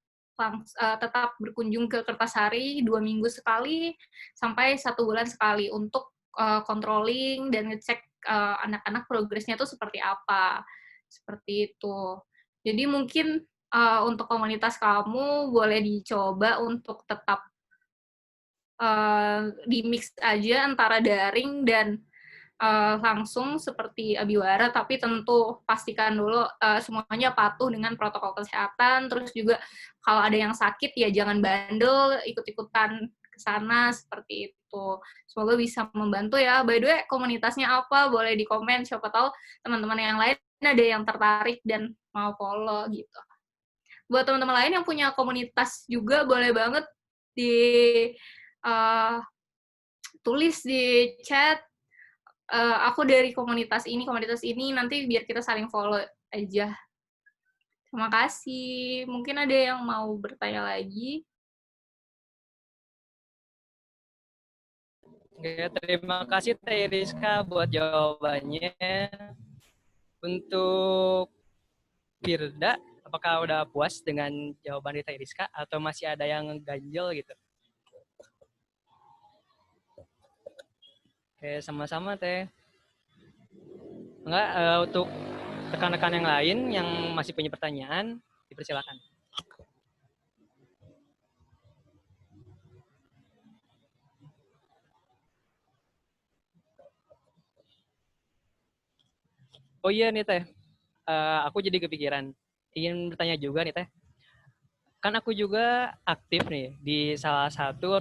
berkunjung ke Kertasari 2 minggu sekali sampai 1 bulan sekali untuk controlling dan ngecek anak-anak progresnya itu seperti apa. Seperti itu. Jadi mungkin untuk komunitas kamu boleh dicoba untuk tetap di-mix aja antara daring dan langsung seperti Abiwara, tapi tentu pastikan dulu semuanya patuh dengan protokol kesehatan, terus juga kalau ada yang sakit ya jangan bandel ikut-ikutan ke sana, seperti itu. Semoga bisa membantu ya. By the way, komunitasnya apa? Boleh di komen, siapa tahu teman-teman yang lain ada yang tertarik dan mau follow gitu. Buat teman-teman lain yang punya komunitas juga boleh banget di tulis di chat, aku dari komunitas ini, nanti biar kita saling follow aja. Terima kasih. Mungkin ada yang mau bertanya lagi? Oke, terima kasih Teh Rizka buat jawabannya. Untuk Firda, apakah udah puas dengan jawaban dari Teh Rizka atau masih ada yang ganjel gitu? Oke, sama-sama Teh. Enggak, untuk rekan-rekan yang lain yang masih punya pertanyaan, dipersilakan. Oh iya nih Teh, aku jadi kepikiran. Ingin bertanya juga nih Teh. Kan aku juga aktif nih di salah satu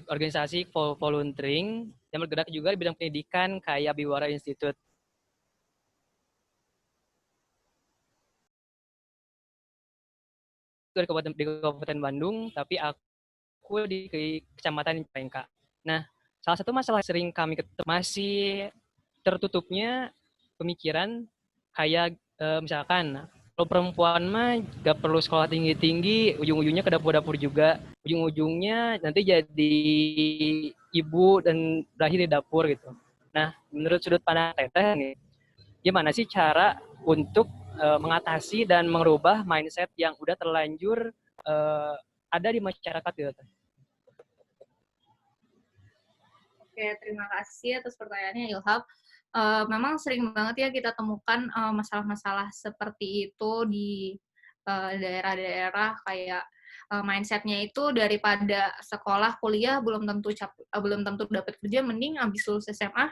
organisasi volunteering yang bergerak juga di bidang pendidikan kayak Biwara Institute. Di Kabupaten Bandung, tapi aku di Kecamatan Cicalengka. Nah, salah satu masalah sering kami ketemu masih tertutupnya pemikiran kayak misalkan kalau perempuan mah gak perlu sekolah tinggi-tinggi, ujung-ujungnya ke dapur-dapur juga, ujung-ujungnya nanti jadi ibu dan berakhir di dapur gitu. Nah, menurut sudut pandang Teteh nih, gimana sih cara untuk mengatasi dan merubah mindset yang udah terlanjur ada di masyarakat gitu? Oke, terima kasih atas pertanyaannya Ilham. Memang sering banget ya kita temukan masalah-masalah seperti itu di daerah-daerah, kayak mindset-nya itu daripada sekolah, kuliah belum tentu dapat kerja, mending habis lulus SMA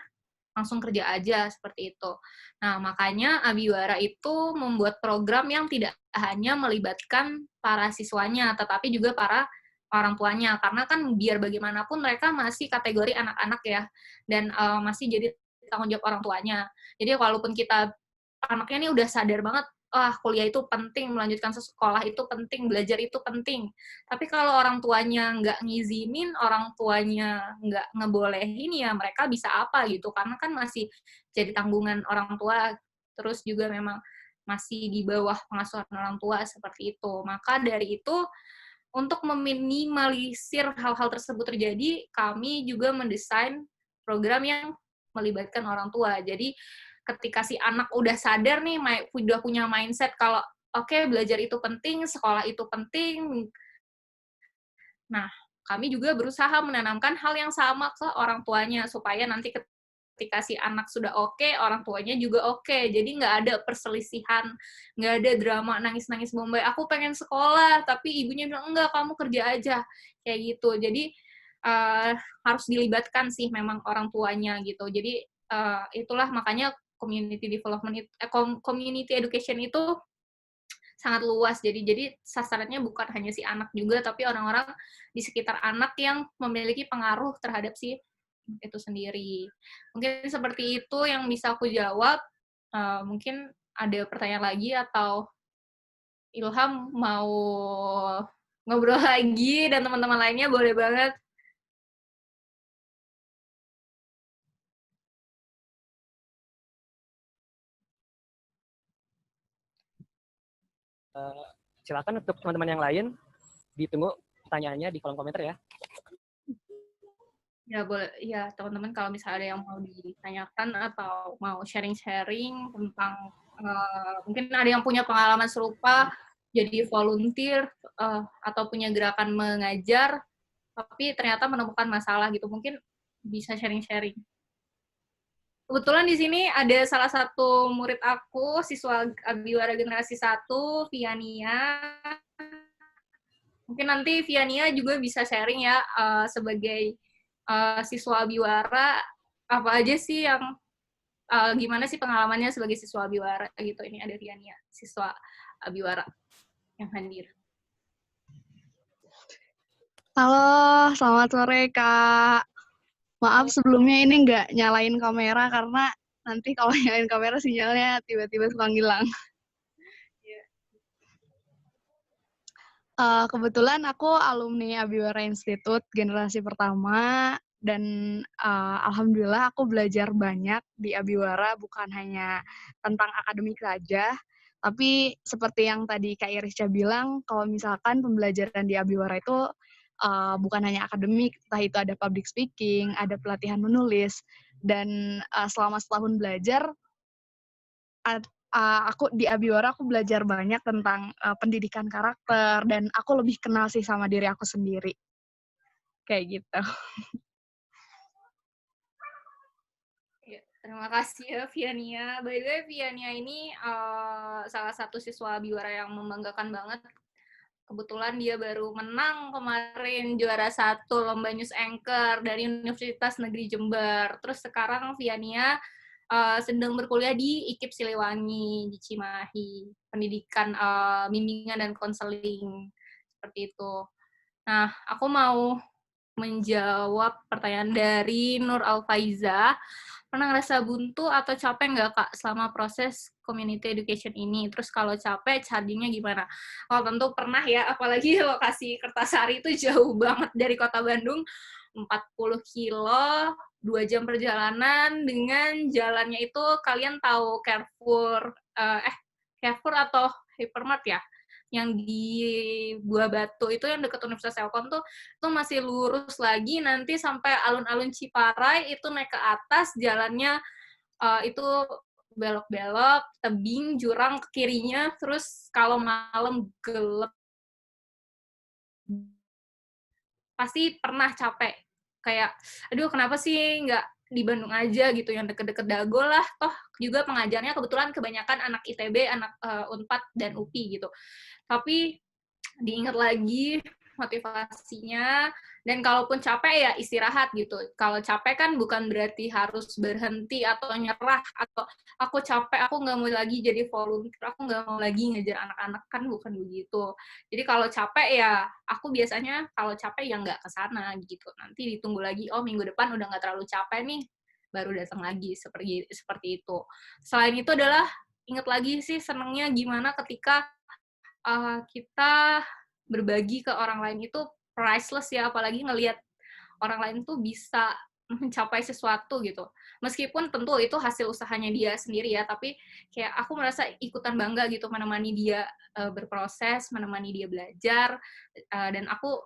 langsung kerja aja, seperti itu. Nah, makanya Abiwara itu membuat program yang tidak hanya melibatkan para siswanya, tetapi juga para orang tuanya, karena kan biar bagaimanapun mereka masih kategori anak-anak ya, dan masih jadi tanggung jawab orang tuanya. Jadi walaupun kita anaknya ini udah sadar banget, kuliah itu penting, melanjutkan sekolah itu penting, belajar itu penting. Tapi kalau orang tuanya nggak ngizinin, orang tuanya nggak ngebolehin, ya mereka bisa apa gitu, karena kan masih jadi tanggungan orang tua, terus juga memang masih di bawah pengasuhan orang tua, seperti itu. Maka dari itu, untuk meminimalisir hal-hal tersebut terjadi, kami juga mendesain program yang melibatkan orang tua. Jadi ketika si anak udah sadar nih, udah punya mindset kalau oke, belajar itu penting, sekolah itu penting. Nah, kami juga berusaha menanamkan hal yang sama ke orang tuanya supaya nanti ketika si anak sudah oke, orang tuanya juga oke. Jadi nggak ada perselisihan, nggak ada drama nangis-nangis bombay. Aku pengen sekolah, tapi ibunya bilang, enggak, kamu kerja aja. Kayak gitu. Jadi harus dilibatkan sih memang orang tuanya gitu. Jadi itulah makanya community development, community education itu sangat luas. Jadi sasarannya bukan hanya si anak juga, tapi orang-orang di sekitar anak yang memiliki pengaruh terhadap si itu sendiri. Mungkin seperti itu yang bisa aku jawab. Mungkin ada pertanyaan lagi atau Ilham mau ngobrol lagi dan teman-teman lainnya boleh banget. Silakan untuk teman-teman yang lain, ditunggu pertanyaannya di kolom komentar ya. Ya boleh, ya teman-teman kalau misalnya ada yang mau ditanyakan atau mau sharing-sharing tentang mungkin ada yang punya pengalaman serupa jadi volunteer atau punya gerakan mengajar tapi ternyata menemukan masalah gitu, mungkin bisa sharing-sharing. Kebetulan di sini ada salah satu murid aku, siswa Abiwara Generasi 1, Viania. Mungkin nanti Viania juga bisa sharing ya sebagai siswa Abiwara, apa aja sih yang gimana sih pengalamannya sebagai siswa Abiwara gitu. Ini ada Viania, siswa Abiwara yang hadir. Halo, selamat sore Kak. Maaf sebelumnya ini nggak nyalain kamera karena nanti kalau nyalain kamera sinyalnya tiba-tiba suka ngilang. Kebetulan aku alumni Abiwara Institute generasi pertama dan alhamdulillah aku belajar banyak di Abiwara, bukan hanya tentang akademik saja, tapi seperti yang tadi Kak Irisca bilang, kalau misalkan pembelajaran di Abiwara itu bukan hanya akademik, entah itu ada public speaking, ada pelatihan menulis, dan selama setahun belajar, aku di Abiwara aku belajar banyak tentang pendidikan karakter, dan aku lebih kenal sih sama diri aku sendiri. Kayak gitu. Ya, terima kasih ya Viania. By the way, Viania ini salah satu siswa Abiwara yang membanggakan banget. Kebetulan dia baru menang kemarin juara 1 lomba news anchor dari Universitas Negeri Jember. Terus sekarang Viania sedang berkuliah di IKIP Siliwangi di Cimahi, pendidikan bimbingan dan konseling seperti itu. Nah, aku mau menjawab pertanyaan dari Nur Alfaiza. Pernah ngerasa buntu atau capek nggak, Kak, selama proses community education ini? Terus kalau capek, charging-nya gimana? Oh, tentu pernah ya, apalagi lokasi Kertasari itu jauh banget dari kota Bandung, 40 kilo, 2 jam perjalanan, dengan jalannya itu kalian tahu Carrefour, Carrefour atau Hypermart ya? Yang di Buah Batu itu yang dekat Universitas Telkom tuh, itu masih lurus lagi nanti sampai alun-alun Ciparai, itu naik ke atas jalannya itu belok-belok, tebing, jurang ke kirinya, terus kalau malam gelap pasti pernah capek. Kayak, aduh kenapa sih nggak di Bandung aja gitu, yang deket-deket Dago lah, toh juga pengajarnya kebetulan kebanyakan anak ITB, anak Unpad, dan UPI gitu. Tapi diingat lagi motivasinya, dan kalaupun capek ya istirahat gitu. Kalau capek kan bukan berarti harus berhenti atau nyerah, atau aku capek, aku nggak mau lagi jadi volunteer, aku nggak mau lagi ngejar anak-anak, kan bukan begitu. Jadi kalau capek ya, aku biasanya kalau capek ya nggak ke sana gitu. Nanti ditunggu lagi, oh minggu depan udah nggak terlalu capek nih, baru datang lagi, seperti itu. Selain itu adalah ingat lagi sih senengnya gimana ketika kita berbagi ke orang lain itu priceless ya, apalagi ngelihat orang lain tuh bisa mencapai sesuatu gitu. Meskipun tentu itu hasil usahanya dia sendiri ya, tapi kayak aku merasa ikutan bangga gitu menemani dia berproses, menemani dia belajar, dan aku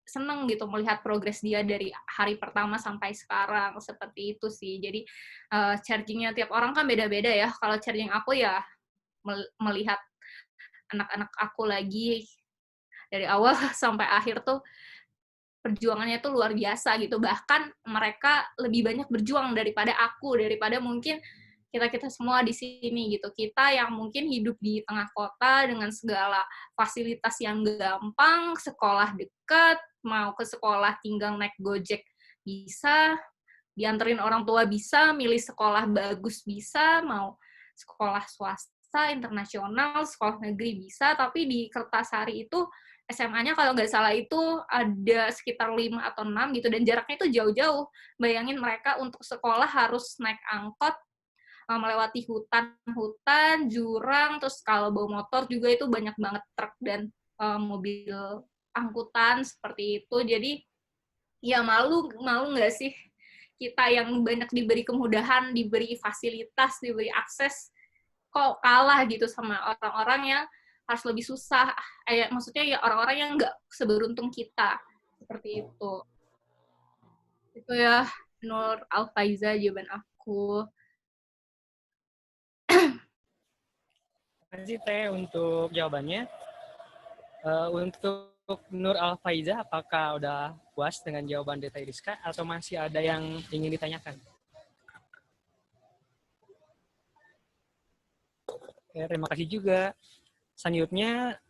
seneng gitu melihat progres dia dari hari pertama sampai sekarang, seperti itu sih. Jadi charging-nya tiap orang kan beda-beda ya. Kalau charging aku ya melihat anak-anak aku lagi dari awal sampai akhir tuh perjuangannya tuh luar biasa gitu. Bahkan mereka lebih banyak berjuang daripada aku, daripada mungkin kita-kita semua di sini gitu. Kita yang mungkin hidup di tengah kota dengan segala fasilitas yang gampang, sekolah dekat, mau ke sekolah tinggal naik Gojek bisa, dianterin orang tua bisa, milih sekolah bagus bisa, mau sekolah swasta, internasional, sekolah negeri bisa, tapi di Kertasari itu SMA-nya kalau nggak salah itu ada sekitar 5 atau 6 gitu, dan jaraknya itu jauh-jauh. Bayangin mereka untuk sekolah harus naik angkot, melewati hutan, jurang, terus kalau bawa motor juga itu banyak banget truk dan mobil angkutan seperti itu. Jadi ya malu nggak sih kita yang banyak diberi kemudahan, diberi fasilitas, diberi akses, kok kalah gitu sama orang-orang yang harus lebih susah. Maksudnya ya orang-orang yang nggak seberuntung kita. Seperti itu. Itu ya, Nur Alfaiza jawaban aku. Terima kasih Teh untuk jawabannya. Untuk Nur Alfaiza, apakah udah puas dengan jawaban dari Teh Rizka atau masih ada yang ingin ditanyakan? Oke, terima kasih juga. Selanjutnya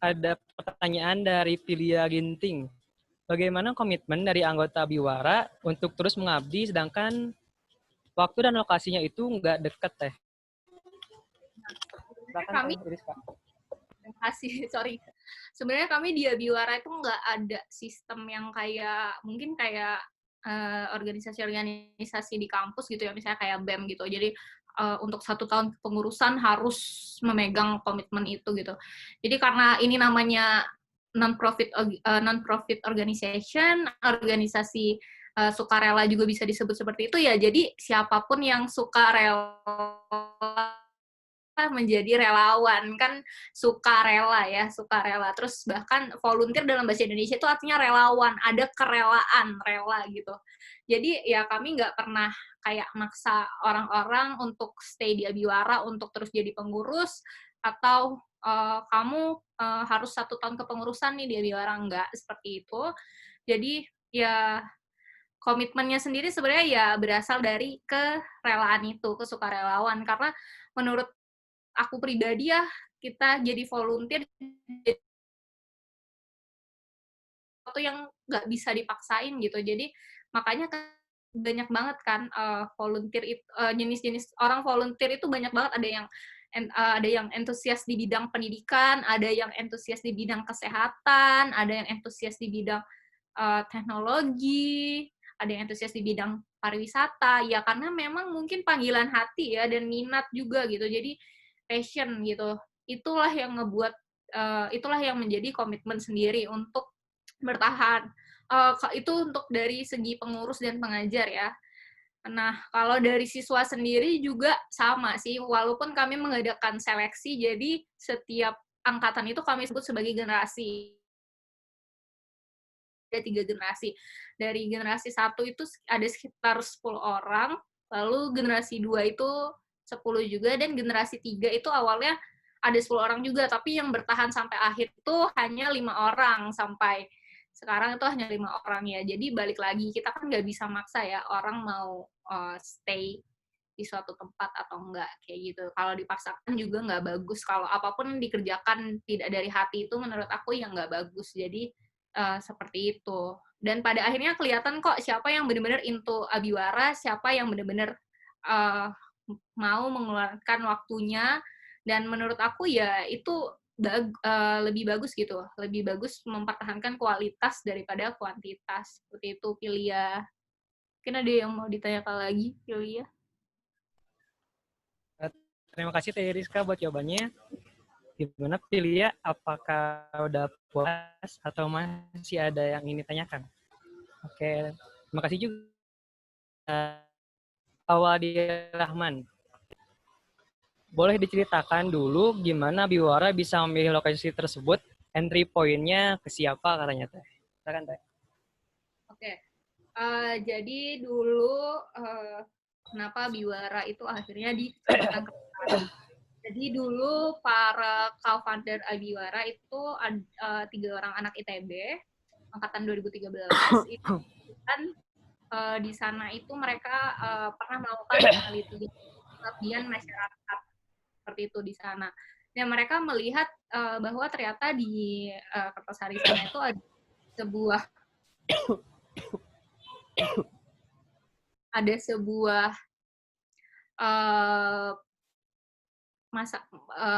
ada pertanyaan dari Pilia Ginting. Bagaimana komitmen dari anggota Biwara untuk terus mengabdi sedangkan waktu dan lokasinya itu nggak deket Teh? Silakan Kami Teh Rizka. Terima kasih, sorry. Sebenarnya kami di Abiwara itu nggak ada sistem yang mungkin kayak organisasi-organisasi di kampus gitu ya, misalnya kayak BEM gitu. Jadi untuk 1 tahun kepengurusan harus memegang komitmen itu gitu. Jadi karena ini namanya non-profit organization, organisasi sukarela juga bisa disebut seperti itu ya. Jadi siapapun yang sukarela menjadi relawan, kan sukarela ya, sukarela. Terus bahkan volunteer dalam bahasa Indonesia itu artinya relawan, ada kerelaan, rela gitu. Jadi ya kami nggak pernah kayak maksa orang-orang untuk stay di Abiwara untuk terus jadi pengurus, atau kamu harus 1 tahun kepengurusan nih di Abiwara, nggak seperti itu. Jadi ya komitmennya sendiri sebenarnya ya berasal dari kerelaan itu, kesukarelawan. Karena menurut aku pribadi ya, kita jadi volunteer sesuatu yang nggak bisa dipaksain gitu. Jadi makanya banyak banget kan volunteer jenis-jenis orang volunteer itu banyak banget. Ada yang antusias di bidang pendidikan, ada yang antusias di bidang kesehatan, ada yang antusias di bidang teknologi, ada yang antusias di bidang pariwisata. Ya karena memang mungkin panggilan hati ya, dan minat juga gitu. Jadi passion gitu. Itulah yang ngebuat itulah yang menjadi komitmen sendiri untuk bertahan. Itu untuk dari segi pengurus dan pengajar ya. Nah, kalau dari siswa sendiri juga sama sih, walaupun kami mengadakan seleksi, jadi setiap angkatan itu kami sebut sebagai generasi. Ada 3 generasi. Dari generasi 1 itu ada sekitar 10 orang, lalu generasi 2 itu 10 juga, dan generasi 3 itu awalnya ada 10 orang juga, tapi yang bertahan sampai akhir itu hanya 5 orang, sampai sekarang itu hanya 5 orang ya. Jadi balik lagi, kita kan nggak bisa maksa ya orang mau stay di suatu tempat atau enggak, kayak gitu. Kalau dipaksakan juga nggak bagus. Kalau apapun yang dikerjakan tidak dari hati itu menurut aku yang nggak bagus. Jadi seperti itu. Dan pada akhirnya kelihatan kok siapa yang benar-benar into Abiwara, siapa yang benar-benar uh, mau mengeluarkan waktunya, dan menurut aku ya itu lebih bagus gitu, lebih bagus mempertahankan kualitas daripada kuantitas. Seperti itu, Pilia. Mungkin ada yang mau ditanyakan lagi, Pilia? Terima kasih Teh Rizka buat jawabannya. Gimana Pilia, apakah udah puas atau masih ada yang ingin ditanyakan? Oke, terima kasih juga. Awadi Rahman, boleh diceritakan dulu gimana Biwara bisa memilih lokasi tersebut? Entry point-nya ke siapa katanya Teh? Silakan Teh. Oke. Jadi dulu kenapa Biwara itu akhirnya di Kecamatan Kertasaran. Jadi dulu para co-founder Abiwara itu 3 orang anak ITB angkatan 2013 itu kan di sana itu mereka pernah melakukan penelitian pengabdian masyarakat seperti itu di sana. Dan mereka melihat bahwa ternyata di Kertasari sana itu ada sebuah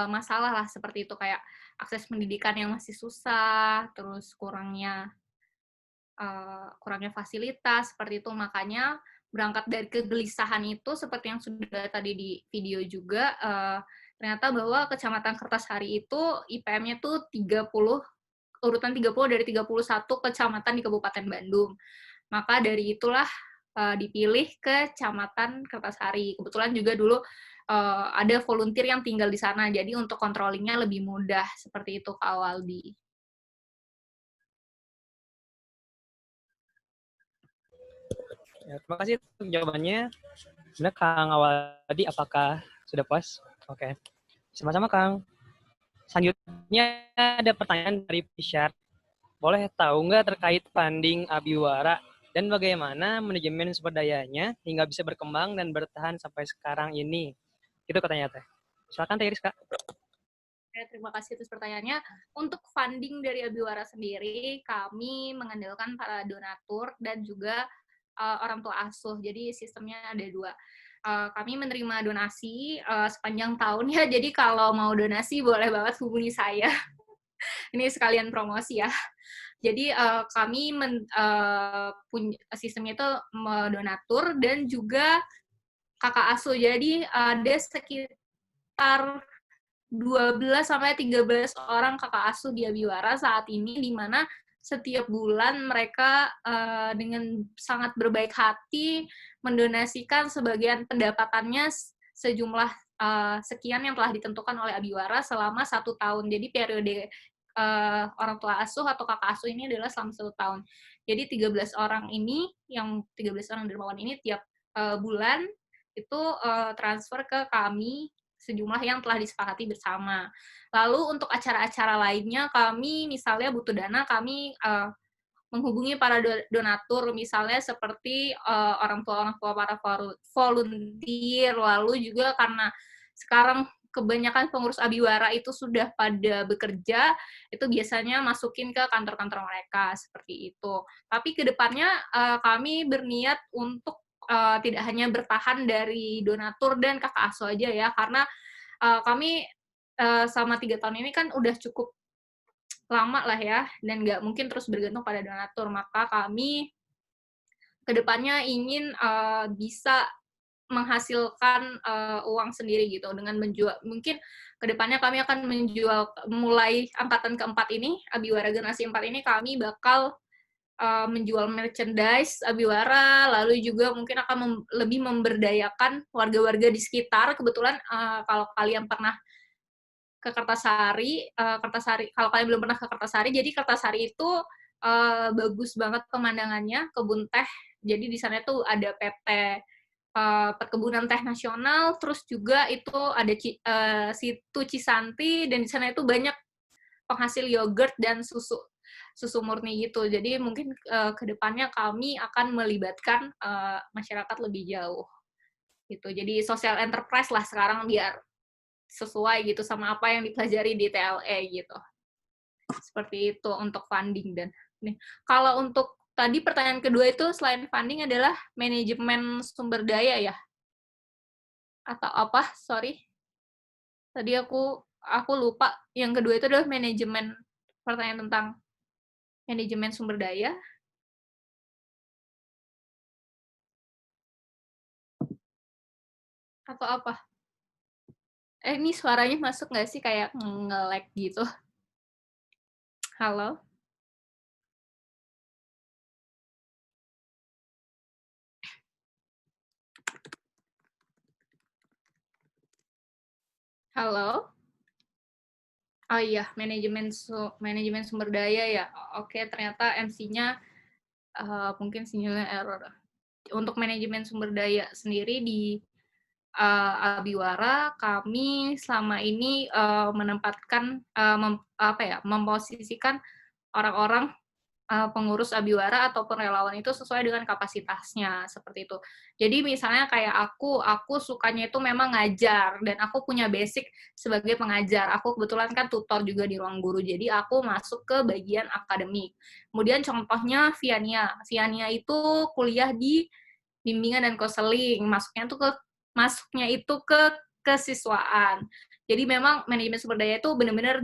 masalah lah seperti itu, kayak akses pendidikan yang masih susah, terus kurangnya fasilitas seperti itu. Makanya berangkat dari kegelisahan itu seperti yang sudah tadi di video juga, ternyata bahwa Kecamatan Kertasari itu IPM-nya tuh 30, urutan 30 dari 31 kecamatan di Kabupaten Bandung. Maka dari itulah dipilih Kecamatan Kertasari. Kebetulan juga dulu ada volunteer yang tinggal di sana, jadi untuk controllingnya lebih mudah, seperti itu Kak Waldi. Ya, terima kasih untuk jawabannya. Sebenarnya Kang Awadi, apakah sudah puas? Oke. Sama-sama Kang. Selanjutnya ada pertanyaan dari Pisyar. Boleh tahu nggak terkait funding Abiwara dan bagaimana manajemen sumber dayanya hingga bisa berkembang dan bertahan sampai sekarang ini? Itu katanya Teh. Silakan Teh Rizka. Terima kasih atas pertanyaannya. Untuk funding dari Abiwara sendiri, kami mengandalkan para donatur dan juga orang tua asuh. Jadi sistemnya ada 2. Kami menerima donasi sepanjang tahun ya. Jadi kalau mau donasi boleh banget hubungi saya. Ini sekalian promosi ya. Jadi kami punya sistemnya itu donatur dan juga kakak asuh. Jadi ada sekitar 12-13 orang kakak asuh di Abiwara saat ini, di mana setiap bulan mereka dengan sangat berbaik hati mendonasikan sebagian pendapatannya sejumlah sekian yang telah ditentukan oleh Abiwara selama 1 tahun. Jadi periode orang tua asuh atau kakak asuh ini adalah selama 1 tahun. Jadi 13 orang ini, yang 13 orang dermawan ini tiap bulan itu transfer ke kami sejumlah yang telah disepakati bersama. Lalu untuk acara-acara lainnya, kami misalnya butuh dana, kami menghubungi para donatur, misalnya seperti orang tua para volunteer, lalu juga karena sekarang kebanyakan pengurus Abiwara itu sudah pada bekerja, itu biasanya masukin ke kantor-kantor mereka, seperti itu. Tapi ke depannya kami berniat untuk tidak hanya bertahan dari donatur dan kakak asuh aja ya, karena kami selama 3 tahun ini kan udah cukup lama lah ya, dan nggak mungkin terus bergantung pada donatur. Maka kami ke depannya ingin bisa menghasilkan uang sendiri gitu dengan menjual. Mungkin ke depannya kami akan menjual, mulai angkatan keempat ini, Abiwara Generasi 4 ini, kami bakal menjual merchandise Abiwara, lalu juga mungkin akan lebih memberdayakan warga-warga di sekitar. Kebetulan kalau kalian pernah ke Kertasari, kalau kalian belum pernah ke Kertasari, jadi Kertasari itu bagus banget pemandangannya, kebun teh. Jadi di sana tuh ada PT Perkebunan Teh Nasional, terus juga itu ada situ Cisanti, dan di sana itu banyak penghasil yogurt dan susu murni gitu. Jadi mungkin ke depannya kami akan melibatkan masyarakat lebih jauh gitu. Jadi social enterprise lah sekarang, biar sesuai gitu sama apa yang dipelajari di TLE gitu. Seperti itu untuk funding. Dan nih, kalau untuk tadi pertanyaan kedua itu selain funding adalah manajemen sumber daya ya? Atau apa? Sorry. Tadi aku lupa. Yang kedua itu adalah manajemen, pertanyaan tentang manajemen sumber daya. Atau apa? Ini suaranya masuk nggak sih? Kayak nge-lag gitu. Halo? Halo? Oh iya, manajemen sumber daya ya. Oke, ternyata MC-nya mungkin sinyalnya error. Untuk manajemen sumber daya sendiri di Abiwara, kami selama ini menempatkan, memposisikan orang-orang pengurus Abiwara ataupun relawan itu sesuai dengan kapasitasnya, seperti itu. Jadi misalnya kayak aku sukanya itu memang ngajar, dan aku punya basic sebagai pengajar. Aku kebetulan kan tutor juga di ruang guru, jadi aku masuk ke bagian akademik. Kemudian contohnya Viania. Viania itu kuliah di bimbingan dan konseling, masuknya itu ke kesiswaan. Jadi memang manajemen sumber daya itu benar-benar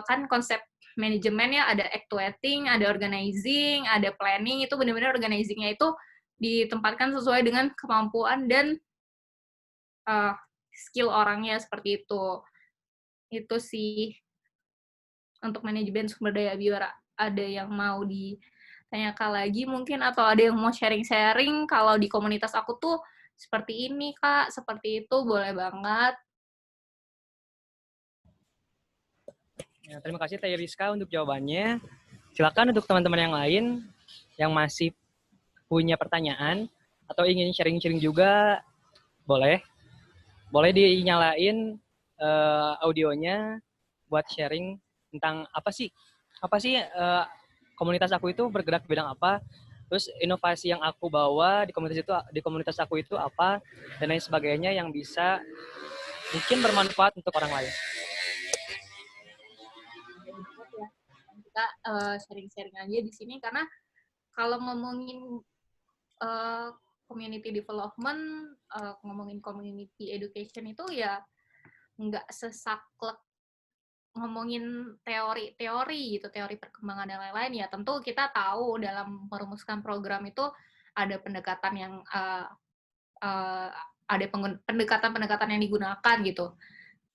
kan konsep manajemennya ada actuating, ada organizing, ada planning, itu benar-benar organizing-nya itu ditempatkan sesuai dengan kemampuan dan skill orangnya seperti itu. Itu sih untuk manajemen sumber daya Abiwara. Ada yang mau ditanyakan lagi mungkin, atau ada yang mau sharing-sharing kalau di komunitas aku tuh seperti ini, Kak, seperti itu, boleh banget. Ya, terima kasih Teh Rizka untuk jawabannya. Silakan untuk teman-teman yang lain yang masih punya pertanyaan atau ingin sharing-sharing juga, boleh dinyalain audionya buat sharing tentang apa sih komunitas aku itu bergerak di bidang apa, terus inovasi yang aku bawa di komunitas aku itu apa, dan lain sebagainya yang bisa mungkin bermanfaat untuk orang lain. Kita sharing-sharing aja di sini, karena kalau ngomongin community development, ngomongin community education itu ya nggak sesaklek ngomongin teori gitu, teori perkembangan dan lain-lain. Ya tentu kita tahu dalam merumuskan program itu ada pendekatan yang ada pendekatan-pendekatan yang digunakan gitu.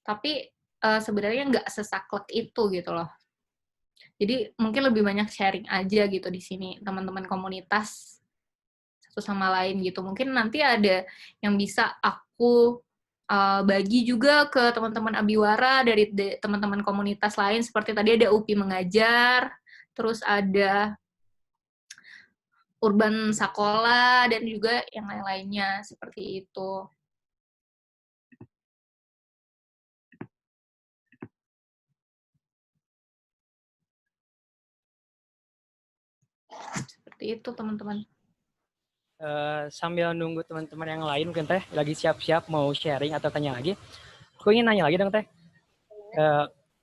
Tapi sebenarnya nggak sesaklek itu gitu loh. Jadi mungkin lebih banyak sharing aja gitu di sini, teman-teman komunitas satu sama lain gitu. Mungkin nanti ada yang bisa aku bagi juga ke teman-teman Abiwara dari teman-teman komunitas lain, seperti tadi ada UPI Mengajar, terus ada Urban Sakola, dan juga yang lain-lainnya, seperti itu. Seperti itu, teman-teman. Sambil nunggu teman-teman yang lain mungkin Teh lagi siap-siap mau sharing atau tanya lagi, aku ingin nanya lagi dong Teh.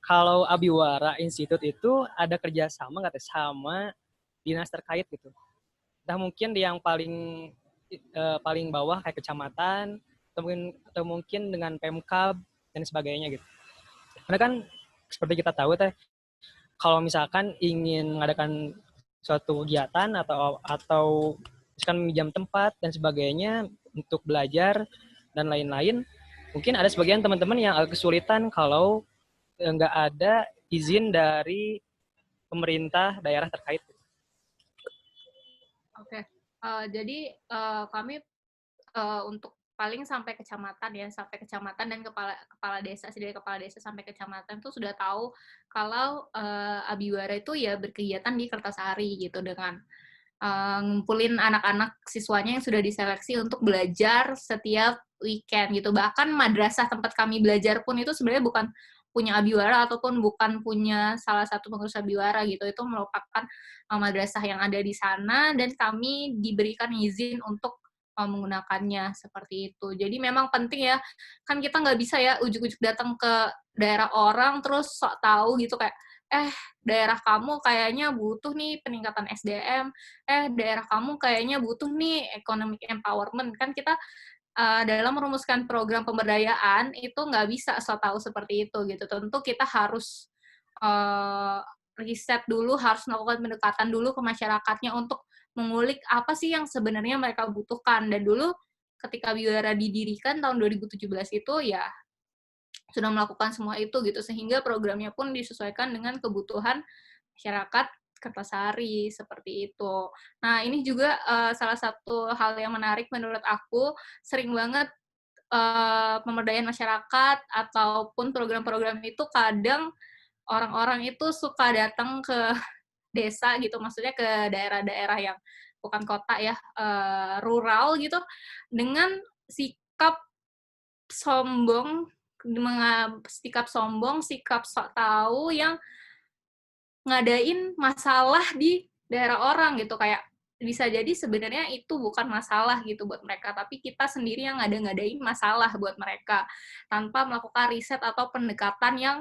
Kalau Abiwara Institute itu ada kerjasama nggak Teh sama dinas terkait gitu? Nah mungkin di yang paling bawah kayak kecamatan, atau mungkin dengan Pemkab dan sebagainya gitu. Karena kan seperti kita tahu Teh, kalau misalkan ingin mengadakan suatu kegiatan atau misalkan meminjam tempat dan sebagainya untuk belajar dan lain-lain, mungkin ada sebagian teman-teman yang agak kesulitan kalau nggak ada izin dari pemerintah daerah terkait. Oke. Jadi kami untuk paling sampai kecamatan ya, sampai kecamatan dan kepala desa, dari kepala desa sampai kecamatan tuh sudah tahu kalau Abiwara itu ya berkegiatan di Kertasari gitu, dengan ngumpulin anak-anak siswanya yang sudah diseleksi untuk belajar setiap weekend gitu. Bahkan madrasah tempat kami belajar pun itu sebenarnya bukan punya Abiwara ataupun bukan punya salah satu pengurus Abiwara gitu. Itu merupakan madrasah yang ada di sana, dan kami diberikan izin untuk menggunakannya seperti itu. Jadi memang penting ya, kan kita nggak bisa ya ujuk-ujuk datang ke daerah orang terus sok tahu gitu kayak, daerah kamu kayaknya butuh nih peningkatan SDM, daerah kamu kayaknya butuh nih economic empowerment. Kan kita dalam merumuskan program pemberdayaan itu nggak bisa sok tahu seperti itu gitu. Tentu kita harus riset dulu, harus melakukan pendekatan dulu ke masyarakatnya untuk mengulik apa sih yang sebenarnya mereka butuhkan. Dan dulu ketika Abiwara didirikan tahun 2017 itu ya sudah melakukan semua itu gitu, sehingga programnya pun disesuaikan dengan kebutuhan masyarakat Kertasari, seperti itu. Nah, ini juga salah satu hal yang menarik menurut aku, sering banget pemberdayaan masyarakat ataupun program-program itu kadang orang-orang itu suka datang ke desa gitu, maksudnya ke daerah-daerah yang bukan kota ya, rural gitu, dengan sikap sombong, sikap sok tahu yang ngadain masalah di daerah orang gitu, kayak bisa jadi sebenarnya itu bukan masalah gitu buat mereka, tapi kita sendiri yang ngadain masalah buat mereka tanpa melakukan riset atau pendekatan yang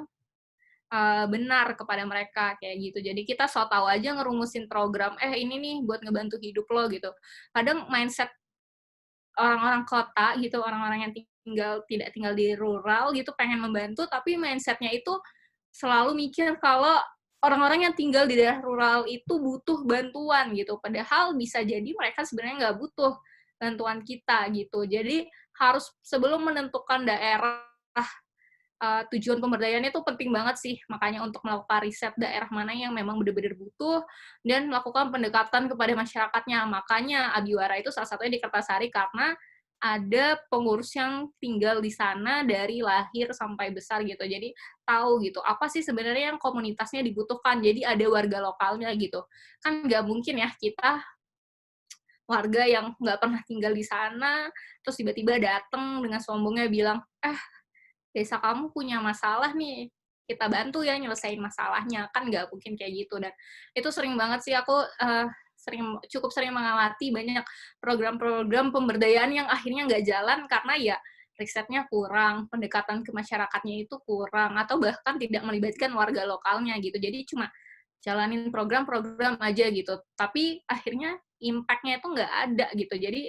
benar kepada mereka kayak gitu. Jadi kita sok tahu aja ngerumusin program, ini nih buat ngebantu hidup lo gitu. Kadang mindset orang-orang kota gitu, orang-orang yang tinggal tidak tinggal di rural gitu, pengen membantu, tapi mindset-nya itu selalu mikir kalau orang-orang yang tinggal di daerah rural itu butuh bantuan gitu. Padahal bisa jadi mereka sebenarnya nggak butuh bantuan kita gitu. Jadi harus sebelum menentukan daerah tujuan pemberdayaan itu penting banget sih. Makanya untuk melakukan riset daerah mana yang memang benar-benar butuh dan melakukan pendekatan kepada masyarakatnya. Makanya Abiwara itu salah satunya di Kertasari karena ada pengurus yang tinggal di sana dari lahir sampai besar gitu. Jadi tahu gitu, apa sih sebenarnya yang komunitasnya dibutuhkan. Jadi ada warga lokalnya gitu. Kan nggak mungkin ya kita warga yang nggak pernah tinggal di sana, terus tiba-tiba datang dengan sombongnya bilang, desa kamu punya masalah nih, kita bantu ya nyelesain masalahnya. Kan nggak mungkin kayak gitu. Dan itu sering banget sih aku cukup sering mengamati banyak program-program pemberdayaan yang akhirnya nggak jalan karena ya risetnya kurang, pendekatan ke masyarakatnya itu kurang, atau bahkan tidak melibatkan warga lokalnya gitu. Jadi cuma jalanin program-program aja gitu. Tapi akhirnya impact-nya itu nggak ada gitu. Jadi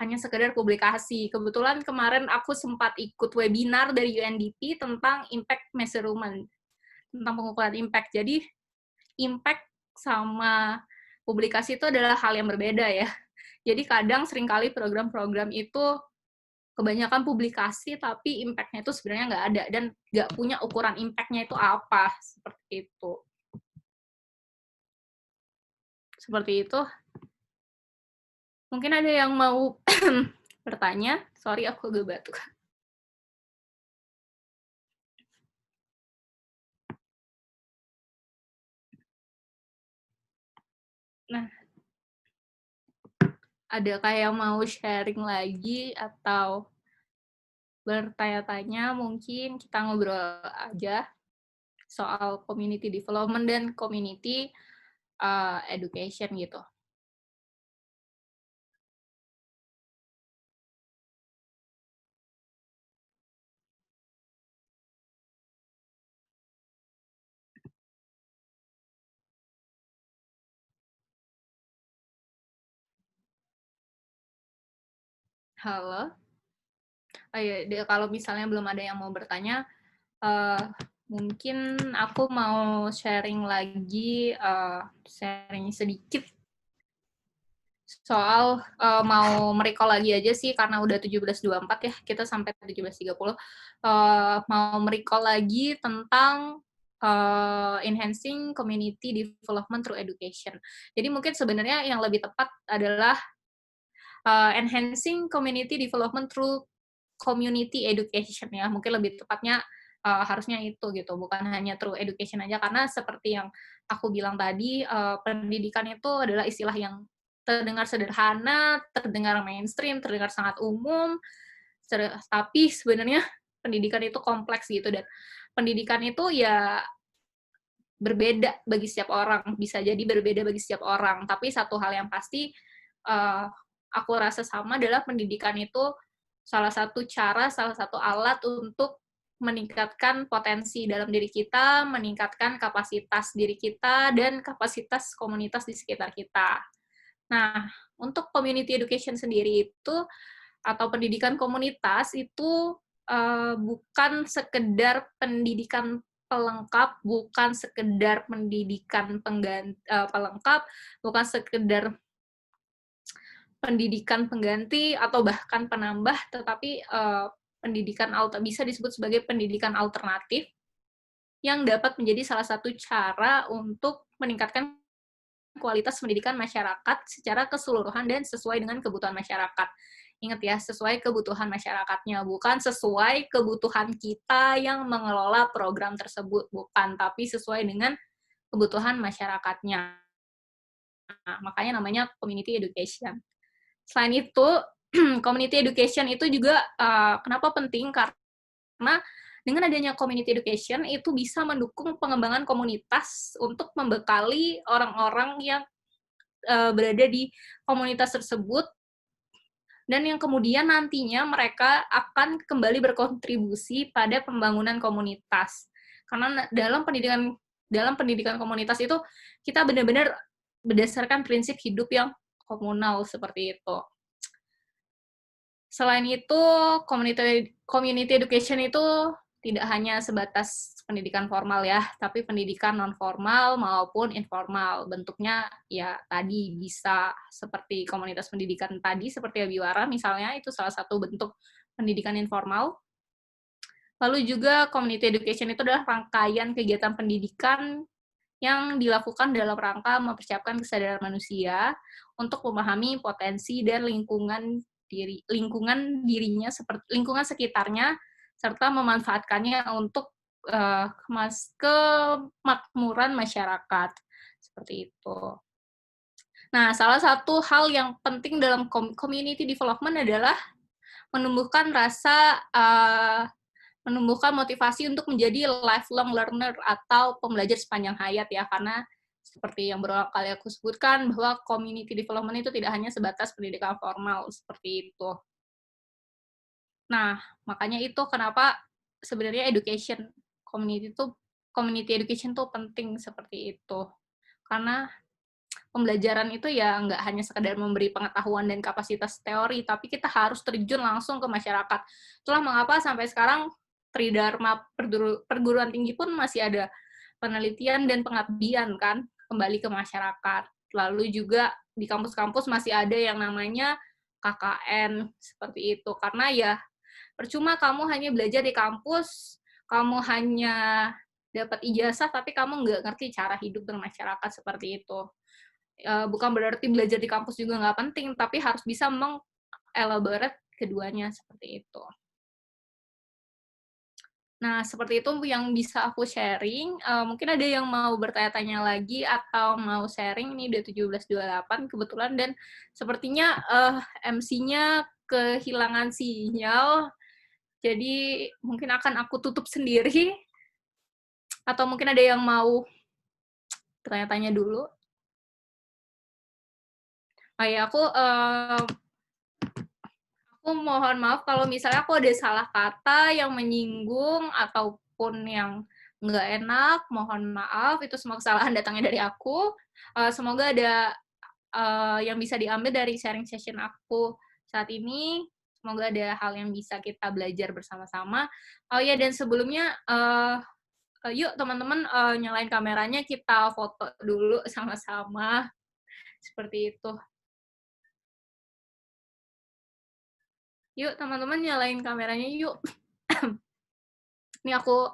hanya sekedar publikasi. Kebetulan kemarin aku sempat ikut webinar dari UNDP tentang impact measurement, tentang pengukuran impact. Jadi impact sama publikasi itu adalah hal yang berbeda ya. Jadi kadang seringkali program-program itu kebanyakan publikasi, tapi impact-nya itu sebenarnya nggak ada, dan nggak punya ukuran impact-nya itu apa, seperti itu. Seperti itu. Mungkin ada yang mau bertanya? Sorry, aku agak batuk. Nah, ada kayak mau sharing lagi atau bertanya-tanya, mungkin kita ngobrol aja soal community development dan community education gitu. Halo? Oh iya, kalau misalnya belum ada yang mau bertanya, mungkin aku mau sharing lagi, sharing sedikit soal mau merecall lagi aja sih, karena udah 17.24 ya, kita sampai 17.30. Mau merecall lagi tentang enhancing community development through education. Jadi mungkin sebenarnya yang lebih tepat adalah enhancing community development through community education ya. Mungkin lebih tepatnya harusnya itu gitu, bukan hanya through education aja, karena seperti yang aku bilang tadi, pendidikan itu adalah istilah yang terdengar sederhana, terdengar mainstream, terdengar sangat umum, tapi sebenarnya pendidikan itu kompleks gitu, dan pendidikan itu ya berbeda bagi setiap orang, bisa jadi berbeda bagi setiap orang, tapi satu hal yang pasti aku rasa sama adalah pendidikan itu salah satu cara, salah satu alat untuk meningkatkan potensi dalam diri kita, meningkatkan kapasitas diri kita, dan kapasitas komunitas di sekitar kita. Nah, untuk community education sendiri itu, atau pendidikan komunitas itu bukan sekedar pendidikan pelengkap, bukan sekedar pendidikan pelengkap, bukan sekedar pendidikan pengganti atau bahkan penambah, tetapi pendidikan bisa disebut sebagai pendidikan alternatif yang dapat menjadi salah satu cara untuk meningkatkan kualitas pendidikan masyarakat secara keseluruhan dan sesuai dengan kebutuhan masyarakat. Ingat ya, sesuai kebutuhan masyarakatnya, bukan sesuai kebutuhan kita yang mengelola program tersebut, bukan, tapi sesuai dengan kebutuhan masyarakatnya. Nah, makanya namanya community education. Selain itu, community education itu juga kenapa penting, karena dengan adanya community education itu bisa mendukung pengembangan komunitas untuk membekali orang-orang yang berada di komunitas tersebut, dan yang kemudian nantinya mereka akan kembali berkontribusi pada pembangunan komunitas. Karena dalam pendidikan komunitas itu kita benar-benar berdasarkan prinsip hidup yang komunal seperti itu. Selain itu, community education itu tidak hanya sebatas pendidikan formal ya, tapi pendidikan non-formal maupun informal. Bentuknya ya tadi bisa seperti komunitas pendidikan tadi, seperti Abiwara misalnya, itu salah satu bentuk pendidikan informal. Lalu juga community education itu adalah rangkaian kegiatan pendidikan yang dilakukan dalam rangka mempersiapkan kesadaran manusia untuk memahami potensi dan lingkungan dirinya lingkungan sekitarnya serta memanfaatkannya untuk kemakmuran masyarakat seperti itu. Nah, salah satu hal yang penting dalam community development adalah menumbuhkan menumbuhkan motivasi untuk menjadi lifelong learner atau pembelajar sepanjang hayat ya, karena seperti yang berulang kali aku sebutkan bahwa community development itu tidak hanya sebatas pendidikan formal seperti itu. Nah, makanya itu kenapa sebenarnya community education tuh penting seperti itu. Karena pembelajaran itu ya nggak hanya sekedar memberi pengetahuan dan kapasitas teori, tapi kita harus terjun langsung ke masyarakat. Itulah mengapa sampai sekarang Tridharma perguruan tinggi pun masih ada penelitian dan pengabdian kan, kembali ke masyarakat. Lalu juga di kampus-kampus masih ada yang namanya KKN, seperti itu. Karena ya percuma kamu hanya belajar di kampus, kamu hanya dapat ijazah, tapi kamu nggak ngerti cara hidup bermasyarakat seperti itu. Bukan berarti belajar di kampus juga nggak penting, tapi harus bisa mengelaborate keduanya seperti itu. Nah, seperti itu yang bisa aku sharing. Mungkin ada yang mau bertanya-tanya lagi atau mau sharing, ini udah 17.28 kebetulan, dan sepertinya MC-nya kehilangan sinyal, jadi mungkin akan aku tutup sendiri, atau mungkin ada yang mau bertanya-tanya dulu. Aku mohon maaf kalau misalnya aku ada salah kata yang menyinggung ataupun yang nggak enak, mohon maaf, itu semua kesalahan datangnya dari aku. Semoga ada yang bisa diambil dari sharing session aku saat ini. Semoga ada hal yang bisa kita belajar bersama-sama. Oh ya, dan sebelumnya, yuk teman-teman nyalain kameranya, kita foto dulu sama-sama. Seperti itu. Yuk teman-teman nyalain kameranya yuk. Ini aku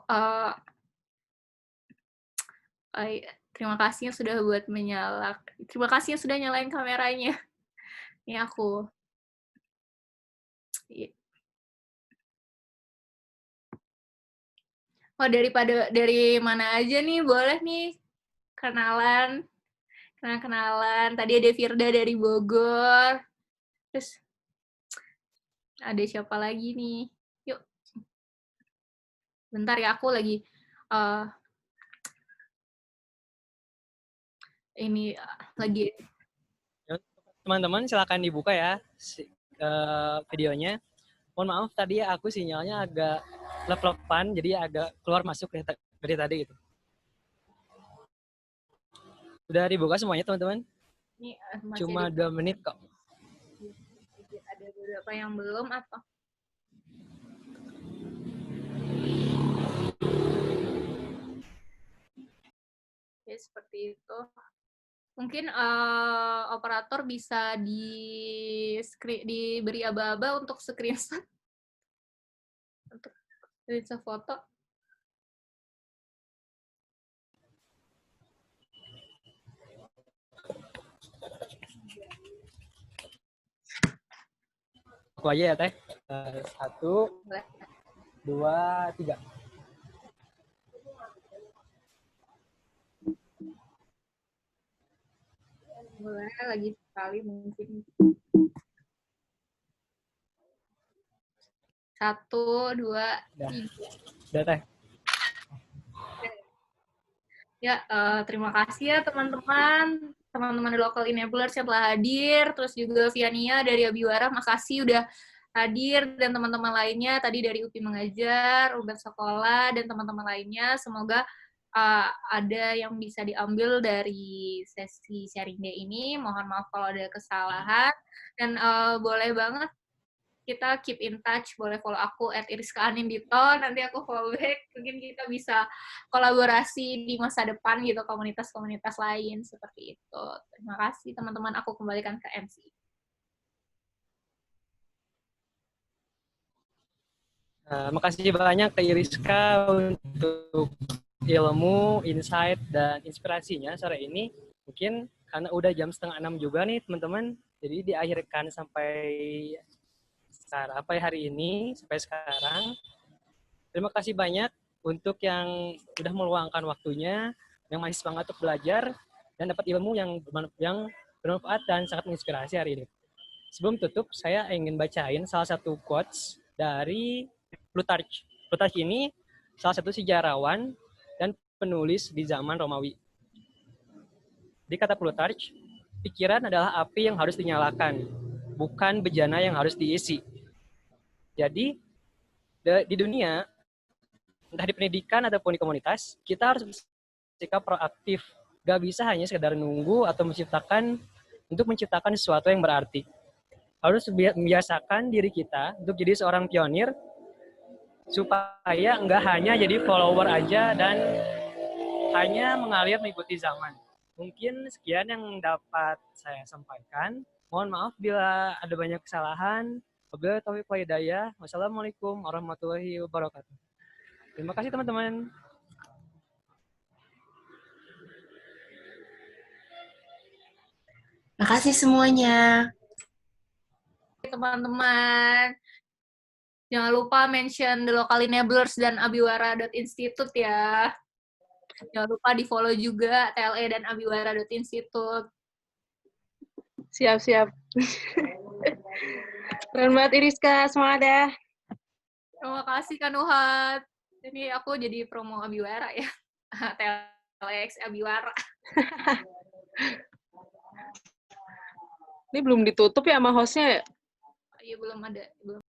terima kasih yang sudah terima kasih yang sudah nyalain kameranya. Ini aku. Oh, dari mana aja nih? Boleh nih kenalan. Kenalan. Tadi ada Firda dari Bogor. Terus ada siapa lagi nih? Yuk. Bentar ya, aku lagi Teman-teman silakan dibuka ya videonya. Mohon maaf tadi aku sinyalnya agak lep-lepan, jadi agak keluar masuk dari tadi gitu. Udah dibuka semuanya teman-teman? Cuma 2 menit kok. Ada beberapa yang belum atau? Ya, seperti itu. Mungkin operator bisa diberi aba-aba untuk screenshot. Untuk screenshot foto. Aku aja ya Teh. 1, 2, 3. Boleh lagi sekali mungkin. 1, 2, 3. Udah Teh. Ya, terima kasih ya teman-teman di Local Enablers yang telah hadir, terus juga Viania dari Abiwara, makasih udah hadir, dan teman-teman lainnya tadi dari UPI Mengajar, Ubat Sekolah, dan teman-teman lainnya. Semoga ada yang bisa diambil dari sesi sharing day ini. Mohon maaf kalau ada kesalahan, dan boleh banget kita keep in touch, boleh follow aku @iriska_anindito, nanti aku follow back, mungkin kita bisa kolaborasi di masa depan gitu, komunitas-komunitas lain seperti itu. Terima kasih teman-teman, aku kembalikan ke MC. Makasih banyak Kak Iriska untuk ilmu, insight, dan inspirasinya sore ini. Mungkin karena udah jam 5:30 juga nih teman-teman, jadi diakhirkan sampai sekarang, hari ini, sampai sekarang. Terima kasih banyak untuk yang udah meluangkan waktunya, yang masih semangat untuk belajar, dan dapat ilmu yang bermanfaat dan sangat menginspirasi hari ini. Sebelum tutup, saya ingin bacain salah satu quotes dari Plutarch. Plutarch ini salah satu sejarawan dan penulis di zaman Romawi. Di kata Plutarch, pikiran adalah api yang harus dinyalakan, bukan bejana yang harus diisi. Jadi, di dunia, entah di pendidikan ataupun di komunitas, kita harus bersikap proaktif. Gak bisa hanya sekedar nunggu atau untuk menciptakan sesuatu yang berarti. Harus membiasakan diri kita untuk jadi seorang pionir, supaya nggak hanya jadi follower aja dan hanya mengalir mengikuti zaman. Mungkin sekian yang dapat saya sampaikan. Mohon maaf bila ada banyak kesalahan. Wabillahi taufiq wal hidayah. Wassalamualaikum warahmatullahi wabarakatuh. Terima kasih teman-teman. Makasih semuanya. Teman-teman, jangan lupa mention The Local Enablers dan abiwara.institute ya. Jangan lupa di-follow juga TLE dan abiwara.institute. Siap. Keren banget Iriska, semangat ya. Terima kasih Kak Nuhat. Ini aku jadi promo abiwara ya. TLX abiwara. Ini belum ditutup ya sama hostnya ya? Iya, belum ada.